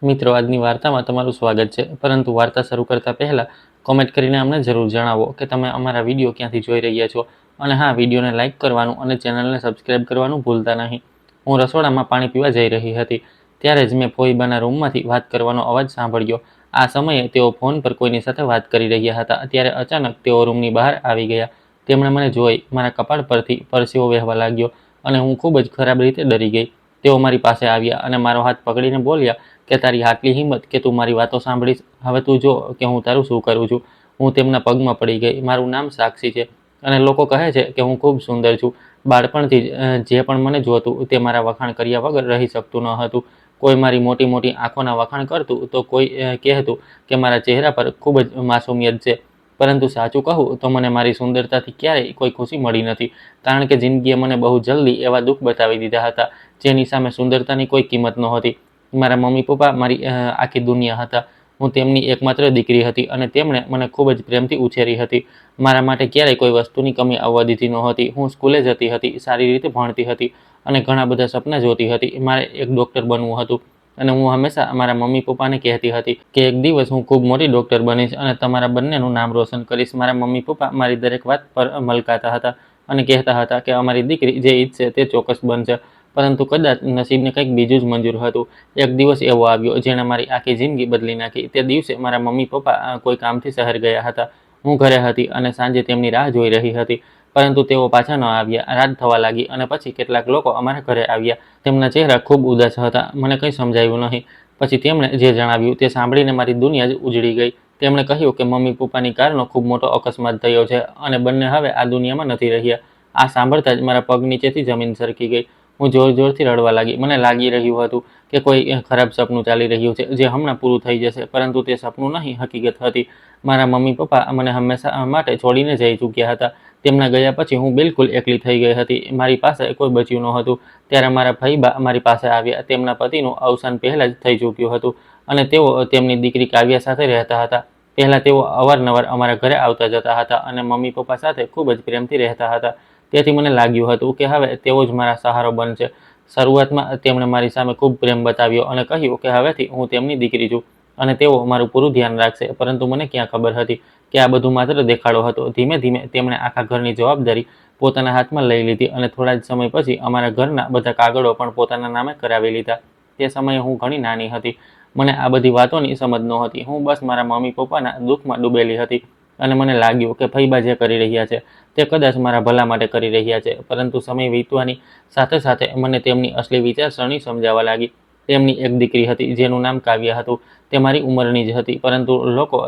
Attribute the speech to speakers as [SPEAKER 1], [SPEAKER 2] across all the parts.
[SPEAKER 1] મિત્રો, આજની વાર્તામાં તમારું સ્વાગત છે. પરંતુ વાર્તા શરૂ કરતા પહેલા કોમેન્ટ કરીને અમને જરૂર જણાવો કે તમે અમારા વિડીયો ક્યાંથી જોઈ રહ્યા છો. અને હા, વિડીયોને લાઇક કરવાનું અને ચેનલને સબસ્ક્રાઇબ કરવાનું ભૂલતા નહીં. હું રસોડામાં પાણી પીવા જઈ રહી હતી ત્યારે જ મેં ફોઈબાના રૂમમાંથી વાત કરવાનો અવાજ સાંભળ્યો. આ સમયે તેઓ ફોન પર કોઈની સાથે વાત કરી રહ્યા હતા. ત્યારે અચાનક તેઓ રૂમની બહાર આવી ગયા. તેમણે મને જોઈ, મારા કપાળ પરથી પરસેવો વહેવા લાગ્યો અને હું ખૂબ જ ખરાબ રીતે ડરી ગઈ. તેઓ મારી પાસે આવ્યા અને મારો હાથ પકડીને બોલ્યા કે તારી આટલી હિંમત કે તું મારી વાતો સાંભળીશ. હવે તું જો કે હું તારું શું કરું છું. હું તેમના પગમાં પડી ગઈ. મારું નામ સાક્ષી છે અને લોકો કહે છે કે હું ખૂબ સુંદર છું. બાળપણથી જે પણ મને જોતું તે મારા વખાણ કર્યા વગર રહી શકતું ન હતું. કોઈ મારી મોટી મોટી આંખોના વખાણ કરતું તો કોઈ કહેતું કે મારા ચહેરા પર ખૂબ જ માસુમિયત છે. પરંતુ સાચું કહું તો મને મારી સુંદરતાથી ક્યારેય કોઈ ખુશી મળી નથી. કારણ કે જિંદગીએ મને બહુ જલ્દી એવા દુઃખ બતાવી દીધા હતા જેની સામે સુંદરતાની કોઈ કિંમત નહોતી. મારા મમ્મી પપ્પા મારી આખી દુનિયા હતા. હું તેમની એકમાત્ર દીકરી હતી અને તેમણે મને ખૂબ જ પ્રેમથી ઉછેરી હતી. મારા માટે ક્યારેય કોઈ વસ્તુની કમી આવવા દીધી નહોતી. હું સ્કૂલે જતી હતી, સારી રીતે ભણતી હતી અને ઘણા બધા સપના જોતી હતી. મારે એક ડૉક્ટર બનવું હતું અને હું હંમેશા મારા મમ્મી પપ્પાને કહેતી હતી કે એક દિવસ હું ખૂબ મોટી ડૉક્ટર બનીશ અને તમારા બંનેનું નામ રોશન કરીશ. મારા મમ્મી પપ્પા મારી દરેક વાત પર મલકાતા હતા અને કહેતા હતા કે અમારી દીકરી જે ઈચ્છે તે ચોક્કસ બનશે. પરંતુ કદાચ નસીબને કંઈક બીજું જ મંજૂર હતું. એક દિવસ એવો આવ્યો જેણે મારી આખી જિંદગી બદલી નાખી. તે દિવસે મારા મમ્મી પપ્પા કોઈ કામથી શહેર ગયા હતા. હું ઘરે હતી અને સાંજે તેમની રાહ જોઈ રહી હતી. પરંતુ તેઓ પાછા ન આવ્યા. રાત થવા લાગી અને પછી કેટલાક લોકો અમારા ઘરે આવ્યા. તેમના ચહેરા ખૂબ ઉદાસ હતા. મને કંઈ સમજાયું નહીં. પછી તેમણે જે જણાવ્યું તે સાંભળીને મારી દુનિયા જ ઉજળી ગઈ. તેમણે કહ્યું કે મમ્મી પપ્પાની કારનો ખૂબ મોટો અકસ્માત થયો છે અને બંને હવે આ દુનિયામાં નથી રહ્યા. આ સાંભળતા જ મારા પગ નીચેથી જમીન સરકી ગઈ. હું જોર જોરથી રડવા લાગી. મને લાગી રહ્યું હતું કે કોઈ ખરાબ સપનું ચાલી રહ્યું છે જે હમણાં પૂરું થઈ જશે. પરંતુ તે સપનું નહીં, હકીકત હતી. મારા મમ્મી પપ્પા મને હંમેશા માટે છોડીને જઈ ચૂક્યા હતા. તેમના ગયા પછી હું બિલકુલ એકલી થઈ ગઈ હતી. મારી પાસે કોઈ બચ્યું ન હતું. ત્યારે મારા ફઈબા મારી પાસે આવ્યા. તેમના પતિનું અવસાન પહેલાં જ થઈ ચૂક્યું હતું અને તેઓ તેમની દીકરી કાવ્યા સાથે રહેતા હતા. પહેલાં તેઓ અવારનવાર અમારા ઘરે આવતા જતા હતા અને મમ્મી પપ્પા સાથે ખૂબ જ પ્રેમથી રહેતા હતા. તેથી મને લાગ્યું હતું કે હવે તેઓ જ મારા સહારો બનશે. શરૂઆતમાં તેમણે મારી સામે ખૂબ પ્રેમ બતાવ્યો અને કહ્યું કે હવેથી હું તેમની દીકરી છું અને તેઓ મારું પૂરું ધ્યાન રાખશે. પરંતુ મને ક્યાં ખબર હતી કે આ બધું માત્ર દેખાડો હતો. ધીમે ધીમે તેમણે આખા ઘરની જવાબદારી પોતાના હાથમાં લઈ લીધી અને થોડા જ સમય પછી અમારા ઘરના બધા કાગળો પણ પોતાના નામે કરાવી લીધા. તે સમયે હું ઘણી નાની હતી. મને આ બધી વાતોની સમજ નહોતી. હું બસ મારા મમ્મી પપ્પાના દુઃખમાં ડૂબેલી હતી અને મને લાગ્યું કે ફઈબા જે કરી રહ્યા છે તે કદાચ મારા ભલા માટે કરી રહ્યા છે. પરંતુ સમય વીતવાની સાથે સાથે મને તેમની અસલી વિચારસરણી સમજાવવા લાગી. તેમની એક દીકરી હતી જેનું નામ કાવ્યા હતું. તે મારી ઉંમરની જ હતી પરંતુ લોકો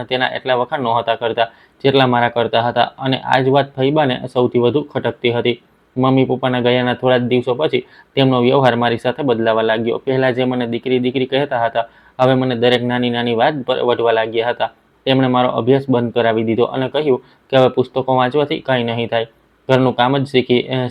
[SPEAKER 1] તેના એટલા વખાણ નહોતા કરતા જેટલા મારા કરતા હતા અને આ જ વાત ફઈબાને સૌથી વધુ ખટકતી હતી. મમ્મી પપ્પાના ગયાના થોડા જ દિવસો પછી તેમનો વ્યવહાર મારી સાથે બદલાવા લાગ્યો. પહેલાં જે મને દીકરી દીકરી કહેતા હતા હવે મને દરેક નાની નાની વાત પર વઢવા લાગ્યા હતા. તેમણે મારો અભ્યાસ બંધ કરાવી દીધો અને કહ્યું કે હવે પુસ્તકો વાંચવાથી કંઈ નહીં થાય. ઘરનું કામ જ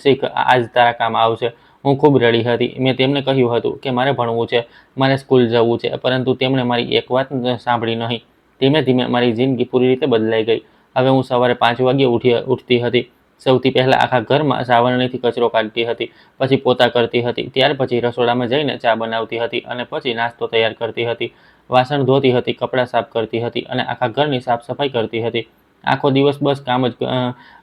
[SPEAKER 1] શીખ, આજ તારા કામ આવશે. હું ખૂબ રડી હતી. મેં તેમને કહ્યું હતું કે મારે ભણવું છે, મારે સ્કૂલ જવું છે. પરંતુ તેમણે મારી એક વાત સાંભળી નહીં. ધીમે ધીમે મારી જિંદગી પૂરી રીતે બદલાઈ ગઈ. હવે હું સવારે 5 વાગ્યે ઉઠતી હતી. સૌથી પહેલાં આખા ઘરમાં સાવરણીથી કચરો કાઢતી હતી, પછી પોતા કરતી હતી, ત્યાર પછી રસોડામાં જઈને ચા બનાવતી હતી અને પછી નાસ્તો તૈયાર કરતી હતી, વાસણ ધોતી હતી, કપડાં સાફ કરતી હતી અને આખા ઘરની સાફ સફાઈ કરતી હતી. આખો દિવસ બસ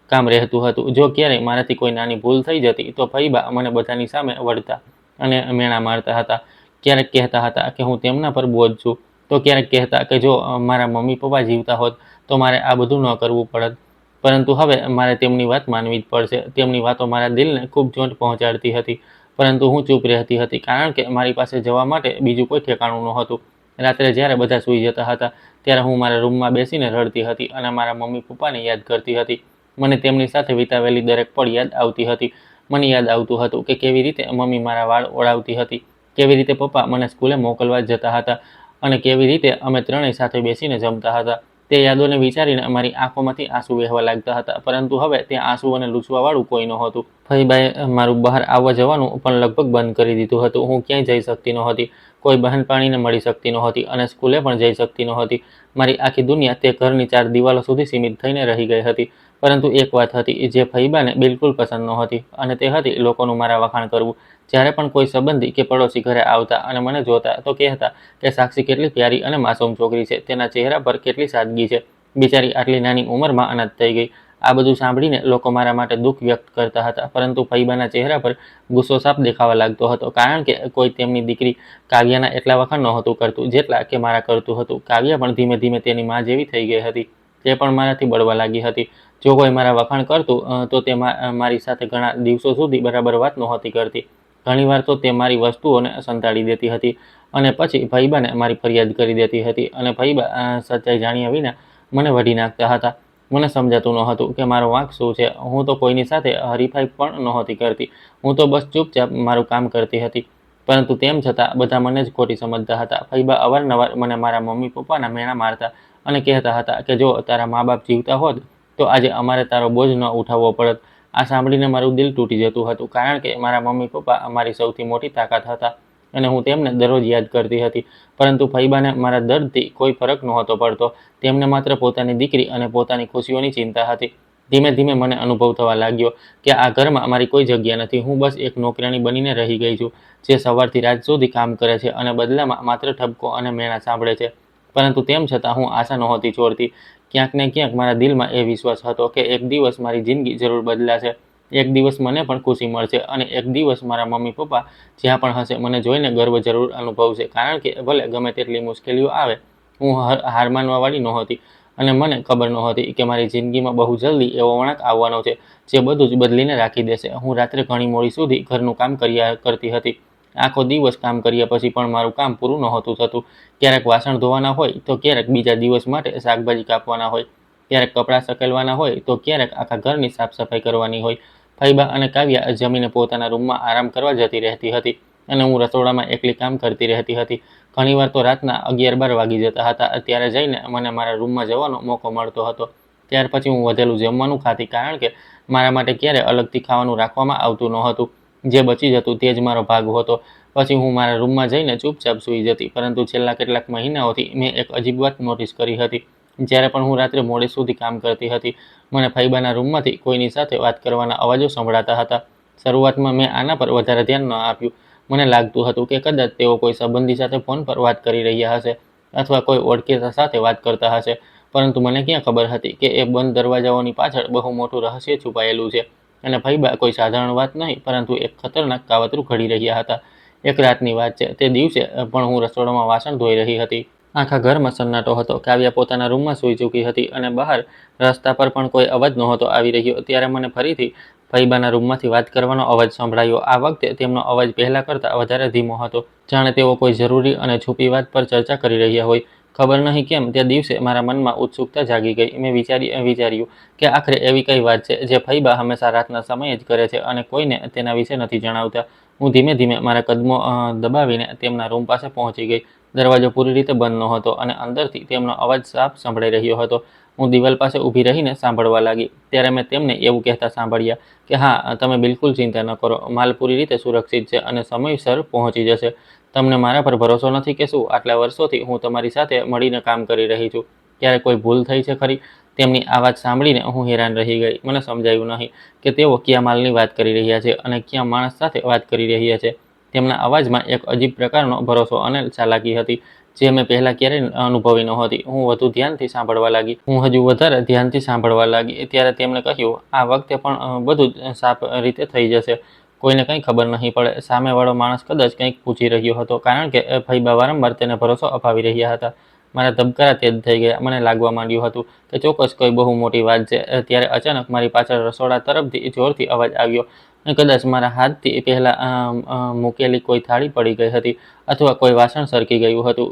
[SPEAKER 1] કામ રહેતું હતું. જો ક્યારેય મારાથી કોઈ નાની ભૂલ થઈ જતી તો ફઈબા મને બધાની સામે વળતા અને મેણા મારતા હતા. ક્યારેક કહેતા હતા કે હું તેમના પર બોજ છું, તો ક્યારેક કહેતા કે જો મારા મમ્મી પપ્પા જીવતા હોત તો મારે આ બધું ન કરવું પડત. પરંતુ હવે મારે તેમની વાત માનવી જ પડશે. તેમની વાતો મારા દિલને ખૂબ ચોંટ પહોંચાડતી હતી. પરંતુ હું ચૂપ રહેતી હતી કારણ કે મારી પાસે જવા માટે બીજું કોઈ ઠેકાણું નહોતું. રાત્રે જ્યારે બધા સૂઈ જતા હતા ત્યારે હું મારા રૂમમાં બેસીને રડતી હતી અને મારા મમ્મી પપ્પાને યાદ કરતી હતી. મને તેમની સાથે વિતાવેલી દરેક પળ યાદ આવતી હતી. મને યાદ આવતું હતું કે કેવી રીતે મમ્મી મારા વાળ ઓળાવતી હતી, કેવી રીતે પપ્પા મને સ્કૂલે મોકલવા જતા હતા અને કેવી રીતે અમે ત્રણેય સાથે બેસીને જમતા હતા. તે યાદોને વિચારીને અમારી આંખોમાંથી આંસુ વહેવા લાગતા હતા. પરંતુ હવે ત્યાં આંસુઓને લૂછવાવાળું કોઈ નહોતું. ફઈબાએ મારું બહાર આવવા જવાનું પણ લગભગ બંધ કરી દીધું હતું. હું ક્યાંય જઈ શકતી નહોતી, કોઈ બહેનપણીને મળી શકતી નહોતી અને સ્કૂલે પણ જઈ શકતી નહોતી. મારી આખી દુનિયા તે ઘરની 4 દિવાલો સુધી સીમિત થઈને રહી ગઈ હતી. પરંતુ એક વાત હતી જે ફઈબાને બિલકુલ પસંદ નહોતી અને તે હતી લોકોનું મારા વખાણ કરવું. જ્યારે પણ કોઈ સંબંધી કે પડોશી ઘરે આવતા અને મને જોતા તો કહેતા કે સાક્ષી કેટલી પ્યારી અને માસૂમ છોકરી છે, તેના ચહેરા પર કેટલી સાદગી છે, બિચારી આટલી નાની ઉંમરમાં અનાથ થઈ ગઈ. આ બધું સાંભળીને લોકો મારા માટે દુઃખ વ્યક્ત કરતા હતા, પરંતુ ફઈબાના ચહેરા પર ગુસ્સો સાફ દેખાવા લાગતો હતો, કારણ કે કોઈ તેમની દીકરી કાવ્યાના એટલા વખાણ નહોતું કરતું જેટલા કે મારા કરતું હતું. કાવ્યા પણ ધીમે ધીમે તેની માં જેવી થઈ ગઈ હતી. તે પણ મારાથી બળવા લાગી હતી. જો કોઈ મારા વખાણ કરતું તો તે મારી સાથે ઘણા દિવસો સુધી બરાબર વાત નહોતી કરતી. ઘણીવાર તો તે મારી વસ્તુઓને સંતાડી દેતી હતી અને પછી ફઈબાને મારી ફરિયાદ કરી દેતી હતી, અને ફઈબા સચ્ચાઈ જાણ્યા વિના મને વઢી નાખતા હતા. મને સમજાતું નહોતું કે મારો વાંક શું છે. હું તો કોઈની સાથે હરીફાઈ પણ નહોતી કરતી. હું તો બસ ચૂપચાપ મારું કામ કરતી હતી, પરંતુ તેમ છતાં બધા મને જ ખોટી સમજતા હતા. ફઈબા અવારનવાર મને મારા મમ્મી પપ્પાના મેણા મારતા અને કહેતા હતા કે જો તારા મા બાપ જીવતા હોત તો આજે અમારે તારો બોજ ન ઉઠાવવો પડત. આ સાંભળીને મારું દિલ તૂટી જતું હતું, કારણ કે મારા મમ્મી પપ્પા અમારી સૌથી મોટી તાકાત હતા અને હું તેમને દરરોજ યાદ કરતી હતી. પરંતુ ફઈબાને મારા દર્દથી કોઈ ફરક નહોતો પડતો. તેમને માત્ર પોતાની દીકરી અને પોતાની ખુશીઓની ચિંતા હતી. ધીમે ધીમે મને અનુભવ થવા લાગ્યો કે આ ઘરમાં મારી કોઈ જગ્યા નથી. હું બસ એક નોકરાણી બનીને રહી ગઈ છું, જે સવારથી રાત સુધી કામ કરે છે અને બદલામાં માત્ર ઠપકો અને મેણા સાંભળે છે. પરંતુ તેમ છતાં હું આશા નહોતી છોડતી. ક્યાંક ને ક્યાંક મારા દિલમાં એ વિશ્વાસ હતો કે એક દિવસ મારી જિંદગી જરૂર બદલાશે. એક દિવસ મને પણ ખુશી મળશે અને એક દિવસ મારા મમ્મી પપ્પા જ્યાં પણ હશે મને જોઈને ગર્વ જરૂર અનુભવશે, કારણ કે ભલે ગમે તેટલી મુશ્કેલીઓ આવે, હું હાર માનવાવાળી નહોતી અને મને ખબર નહોતી કે મારી જિંદગીમાં બહુ જલ્દી એવો વળાંક આવવાનો છે જે બધું જ બદલીને રાખી દેશે. હું રાત્રે ઘણી મોડી સુધી ઘરનું કામ કરતી હતી. આખો દિવસ કામ કર્યા પછી પણ મારું કામ પૂરું નહોતું થતું. ક્યારેક વાસણ ધોવાના હોય તો ક્યારેક બીજા દિવસ માટે શાકભાજી કાપવાના હોય, ક્યારેક કપડાં સકેલવાના હોય તો ક્યારેક આખા ઘરની સાફ સફાઈ કરવાની હોય. ફઈબા અને કાવ્યા જમીને પોતાના રૂમમાં આરામ કરવા જતી રહેતી હતી અને હું રસોડામાં એકલી કામ કરતી રહેતી હતી. ઘણીવાર તો રાતના 11-12 વાગી જતા હતા. ત્યારે જઈને મને મારા રૂમમાં જવાનો મોકો મળતો હતો. ત્યાર પછી હું વધેલું જમવાનું ખાતી, કારણ કે મારા માટે ક્યારેય અલગથી ખાવાનું રાખવામાં આવતું નહોતું. જે બચી જતું તે જ મારો ભાગ હતો. પછી હું મારા રૂમમાં જઈને ચૂપચાપ સૂઈ જતી. પરંતુ છેલ્લા કેટલાક મહિનાઓથી મેં એક અજીબ વાત નોટિસ કરી હતી. જ્યારે પણ હું રાત્રે મોડે સુધી કામ કરતી હતી, મને ફઈબાના રૂમમાંથી કોઈની સાથે વાત કરવાના અવાજો સંભળાતા હતા. શરૂઆતમાં મેં આના પર વધારે ધ્યાન ન આપ્યું. મને લાગતું હતું કે કદાચ તેઓ કોઈ સંબંધી સાથે ફોન પર વાત કરી રહ્યા હશે અથવા કોઈ ઓળખીતા સાથે વાત કરતા હશે. પરંતુ મને ક્યાં ખબર હતી કે એ બંધ દરવાજાઓની પાછળ બહુ મોટું રહસ્ય છુપાયેલું છે અને ફઈબા કોઈ સાધારણ વાત નહીં, પરંતુ એક ખતરનાક કાવતરું ઘડી રહ્યા હતા. એક રાતની વાત છે. તે દિવસે પણ હું રસોડામાં વાસણ ધોઈ રહી હતી. આખા ઘરમાં સન્નાટો હતો. કાવ્યા પોતાના રૂમમાં સૂઈ ચૂકી હતી અને બહાર રસ્તા પર પણ કોઈ અવાજ નહોતો આવી રહ્યો. ત્યારે મને ફરીથી ફઈબાના રૂમમાંથી વાત કરવાનો અવાજ સંભળાયો. આ વખતે તેમનો અવાજ પહેલા કરતાં વધારે ધીમો હતો, જાણે તેઓ કોઈ જરૂરી અને છુપી વાત પર ચર્ચા કરી રહ્યા હોય. ખબર નહીં કેમ તે દિવસે મારા મનમાં ઉત્સુકતા જાગી ગઈ. મેં વિચાર્યું કે આખરે એવી કઈ વાત છે જે ફઈબા હંમેશા રાતના સમયે જ કરે છે અને કોઈને તેના વિશે નથી જણાવતા. હું ધીમે ધીમે મારા કદમો દબાવીને તેમના રૂમ પાસે પહોંચી ગઈ. દરવાજો પૂરી રીતે બંધ નહોતો અને અંદરથી તેમનો અવાજ સાફ સંભળાઈ રહ્યો હતો. હું દિવાલ પાસે ઊભી રહીને સાંભળવા લાગી. ત્યારે મેં તેમને એવું કહેતા સાંભળ્યા કે હા, તમે બિલકુલ ચિંતા ન કરો. માલ પૂરી રીતે સુરક્ષિત છે અને સમયસર પહોંચી જશે. તમને મારા પર ભરોસો નથી કે શું? આટલા વર્ષોથી હું તમારી સાથે મળીને કામ કરી રહી છું. ક્યારે કોઈ ભૂલ થઈ છે ખરી? તેમની આ વાત સાંભળીને હું હેરાન રહી ગઈ. મને સમજાયું નહીં કે તેઓ કયા માલની વાત કરી રહ્યા છે અને કયા માણસ સાથે વાત કરી રહ્યા છે. તેમના અવાજમાં એક અજીબ પ્રકારનો ભરોસો અને ચાલાકી હતી, જે મેં પહેલાં ક્યારેય અનુભવી નહોતી. હું વધુ ધ્યાનથી સાંભળવા લાગી. હજુ વધારે ધ્યાનથી સાંભળવા લાગી. ત્યારે તેમણે કહ્યું, આ વખતે પણ બધું જ સાફ રીતે થઈ જશે. કોઈને કંઈ ખબર નહીં પડે. સામેવાળો માણસ કદાચ કંઈક પૂછી રહ્યો હતો, કારણ કે ફઈબા વારંવાર તેને ભરોસો અપાવી રહ્યા હતા. મારા ધબકારા તેજ થઈ ગયા. મને લાગવા માંડ્યું હતું કે ચોક્કસ કોઈ બહુ મોટી વાત છે. ત્યારે અચાનક મારી પાછળ રસોડા તરફથી જોરથી અવાજ આવ્યો અને કદાચ મારા હાથથી પહેલાં મૂકેલી કોઈ થાળી પડી ગઈ હતી અથવા કોઈ વાસણ સરકી ગયું હતું.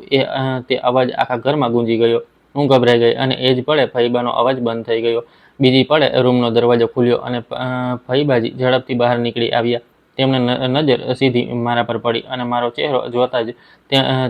[SPEAKER 1] તે અવાજ આખા ઘરમાં ગુંજી ગયો. હું ગભરાઈ ગઈ અને એ જ પળે ફઈબાનો અવાજ બંધ થઈ ગયો. બીજી પળે રૂમનો દરવાજો ખુલ્યો અને ફઈબાજી ઝડપથી બહાર નીકળી આવ્યા. તેમની નજર સીધી મારા પર પડી અને મારો ચહેરો જોતાં જ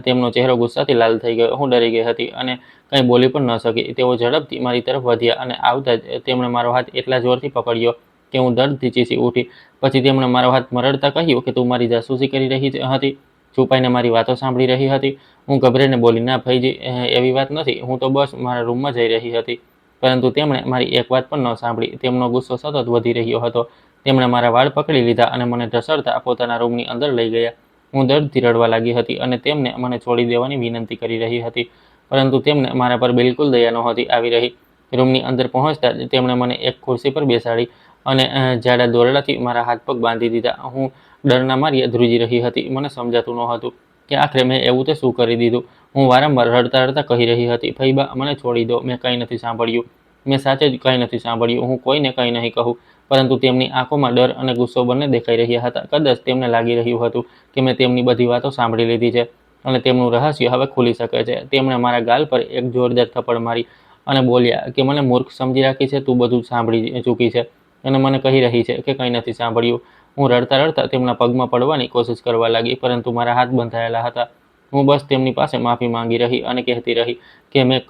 [SPEAKER 1] તેમનો ચહેરો ગુસ્સાથી લાલ થઈ ગયો. હું ડરી ગઈ હતી અને કંઈ બોલી પણ ન શકી. તેઓ ઝડપથી મારી તરફ વધ્યા અને આવતા જ તેમણે મારો હાથ એટલા જોરથી પકડ્યો કે હું દર્દથી ચીસી ઉઠી. પછી તેમણે મારો હાથ મરડતા કહ્યું કે તું મારી જાસૂસી કરી રહી હતી, છુપાઈને મારી વાતો સાંભળી રહી હતી. હું ગભરાઈને બોલી, ના ફઈજી, એવી વાત નથી. હું તો બસ મારા રૂમમાં જઈ રહી હતી. પરંતુ તેમણે મારી એક વાત પણ ન સાંભળી. તેમનો ગુસ્સો સતત વધી રહ્યો હતો. તેમણે મારા વાળ પકડી લીધા અને મને ઢસડતા પોતાના રૂમની અંદર લઈ ગયા. હું દર્દથી રડવા લાગી હતી અને તેમને મને છોડી દેવાની વિનંતી કરી રહી હતી, પરંતુ તેમને મારા પર બિલકુલ દયા નહોતી આવી રહી. રૂમની અંદર પહોંચતા જ તેમણે મને એક ખુરશી પર બેસાડી અને જાડા દોરડાથી મારા હાથ પગ બાંધી દીધા. હું ડરના માર્યા ધ્રુજી રહી હતી. મને સમજાતું નહોતું કે આખરે મેં એવું તે શું કરી દીધું. હું વારંવાર રડતા રડતા કહી રહી હતી, ફૈબા મને છોડી દો, મેં કંઈ નથી સાંભળ્યું, મેં સાચે જ કંઈ નથી સાંભળ્યું, હું કોઈને કંઈ નહીં કહું. પરંતુ તેમની આંખોમાં ડર અને ગુસ્સો બંને દેખાઈ રહ્યા હતા. કદાચ તેમને લાગી રહ્યું હતું કે મેં તેમની બધી વાતો સાંભળી લીધી છે અને તેમનું રહસ્ય હવે ખુલી શકે છે. તેમણે મારા ગાલ પર એક જોરદાર થપ્પડ મારી અને બોલ્યા કે મને મૂર્ખ સમજી રાખી છે, તું બધું સાંભળી ચૂકી છે અને મને કહી રહી છે કે કંઈ નથી સાંભળ્યું. હું રડતા રડતા તેમના પગમાં પડવાની કોશિશ કરવા લાગી, પરંતુ મારા હાથ બંધાયેલા હતા. હું બસ તેમની પાસે માફી માંગી રહી અને કહેતી રહી કે મેં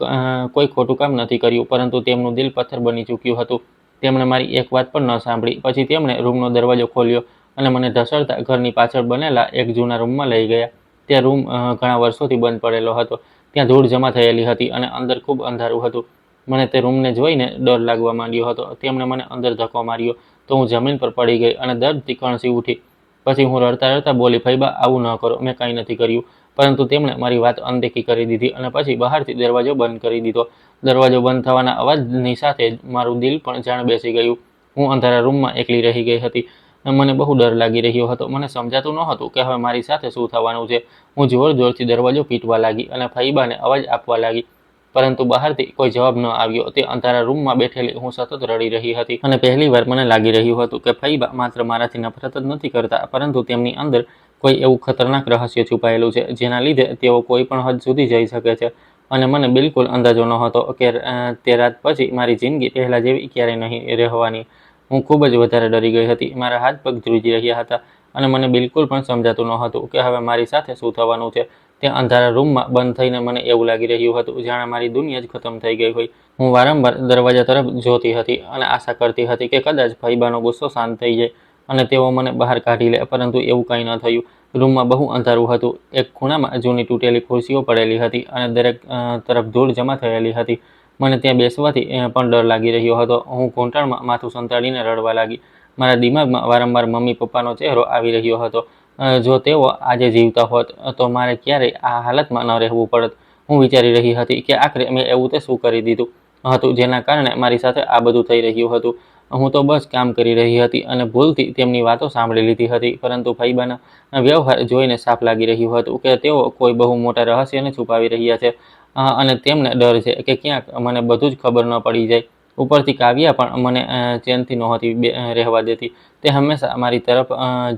[SPEAKER 1] કોઈ ખોટું કામ નથી કર્યું, પરંતુ તેમનું દિલ પથ્થર બની ચૂક્યું હતું. તેમણે મારી એક વાત પણ ન સાંભળી. પછી તેમણે રૂમનો દરવાજો ખોલ્યો અને મને ઢસડતા ઘરની પાછળ બનેલા એક જૂના રૂમમાં લઈ ગયા. તે રૂમ ઘણા વર્ષોથી બંધ પડેલો હતો. ત્યાં ધૂળ જમા થયેલી હતી અને અંદર ખૂબ અંધારું હતું. મને તે રૂમને જોઈને ડર લાગવા માંડ્યો હતો. તેમણે મને અંદર ધક્કો માર્યો તો હું જમીન પર પડી ગઈ અને દર્દથી કણસી ઉઠી. પછી હું રડતા રડતા બોલી, ફૈબા આવું ન કરો, મેં કંઈ નથી કર્યું. પરંતુ તેમણે મારી વાત અનદેખી કરી દીધી અને પછી બહારથી દરવાજો બંધ કરી દીધો. દરવાજો બંધ થવાના અવાજની સાથે જ મારું દિલ પણ જાણ બેસી ગયું. હું અંધારા રૂમમાં એકલી રહી ગઈ હતી. મને બહુ ડર લાગી રહ્યો હતો. મને સમજાતું નહોતું કે હવે મારી સાથે શું થવાનું છે. હું જોર જોરથી દરવાજો પીટવા લાગી અને ફૈબાને અવાજ આપવા લાગી, પરંતુ બહારથી કોઈ જવાબ ન આવ્યો. તે અંધારા રૂમમાં બેઠેલી હું સતત રડી રહી હતી અને પહેલીવાર મને લાગી રહ્યું હતું કે ફૈબા માત્ર મારાથી નફરત જ નથી કરતા, પરંતુ તેમની અંદર કોઈ એવું ખતરનાક રહસ્ય છુપાયેલું છે જેના લીધે તેઓ કોઈ પણ હદ સુધી જઈ શકે છે. અને મને બિલકુલ અંદાજો નહોતો કે તે રાત પછી મારી જિંદગી પહેલા જેવી ક્યારેય નહીં રહેવાની. હું ખૂબ જ વધારે ડરી ગઈ હતી. મારા હાથ પગ ધ્રુજી રહ્યા હતા અને મને બિલકુલ પણ સમજાતું નહોતું કે હવે મારી સાથે શું થવાનું છે. તે અંધારા રૂમમાં બંધ થઈને મને એવું લાગી રહ્યું હતું જાણે મારી દુનિયા જ ખતમ થઈ ગઈ હોય. હું વારંવાર દરવાજા તરફ જોતી હતી અને આશા કરતી હતી કે કદાચ ફૈબાનો ગુસ્સો શાંત થઈ જાય અને તેઓ મને બહાર કાઢી લે, પરંતુ એવું કંઈ ન થયું. રૂમમાં બહુ અંધારું હતું. એક ખૂણામાં જૂની તૂટેલી ખુરશીઓ પડેલી હતી અને દરેક તરફ ધૂળ જમા થયેલી હતી. મને ત્યાં બેસવાથી પણ ડર લાગી રહ્યો હતો. હું ઘૂંટણમાં માથું સંતાડીને રડવા લાગી. મારા દિમાગમાં વારંવાર મમ્મી પપ્પાનો ચહેરો આવી રહ્યો હતો. જો તેઓ આજે જીવતા હોત તો મારે ક્યારેય આ હાલતમાં ન રહેવું પડત. હું વિચારી રહી હતી કે આખરે મેં એવું તે શું કરી દીધું હતું જેના કારણે મારી સાથે આ બધું થઈ રહ્યું હતું. હું તો બસ કામ કરી રહી હતી અને ભૂલથી તેમની વાતો સાંભળી લીધી હતી, પરંતુ ફૈબાના વ્યવહાર જોઈને સાફ લાગી રહ્યું હતું કે તેઓ કોઈ બહુ મોટા રહસ્યને છુપાવી રહ્યા છે અને તેમને ડર છે કે ક્યાંક મને બધું જ ખબર ન પડી જાય. ઉપરથી કાવ્યા પણ મને ચેનથી નહોતી રહેવા દેતી. તે હંમેશા મારી તરફ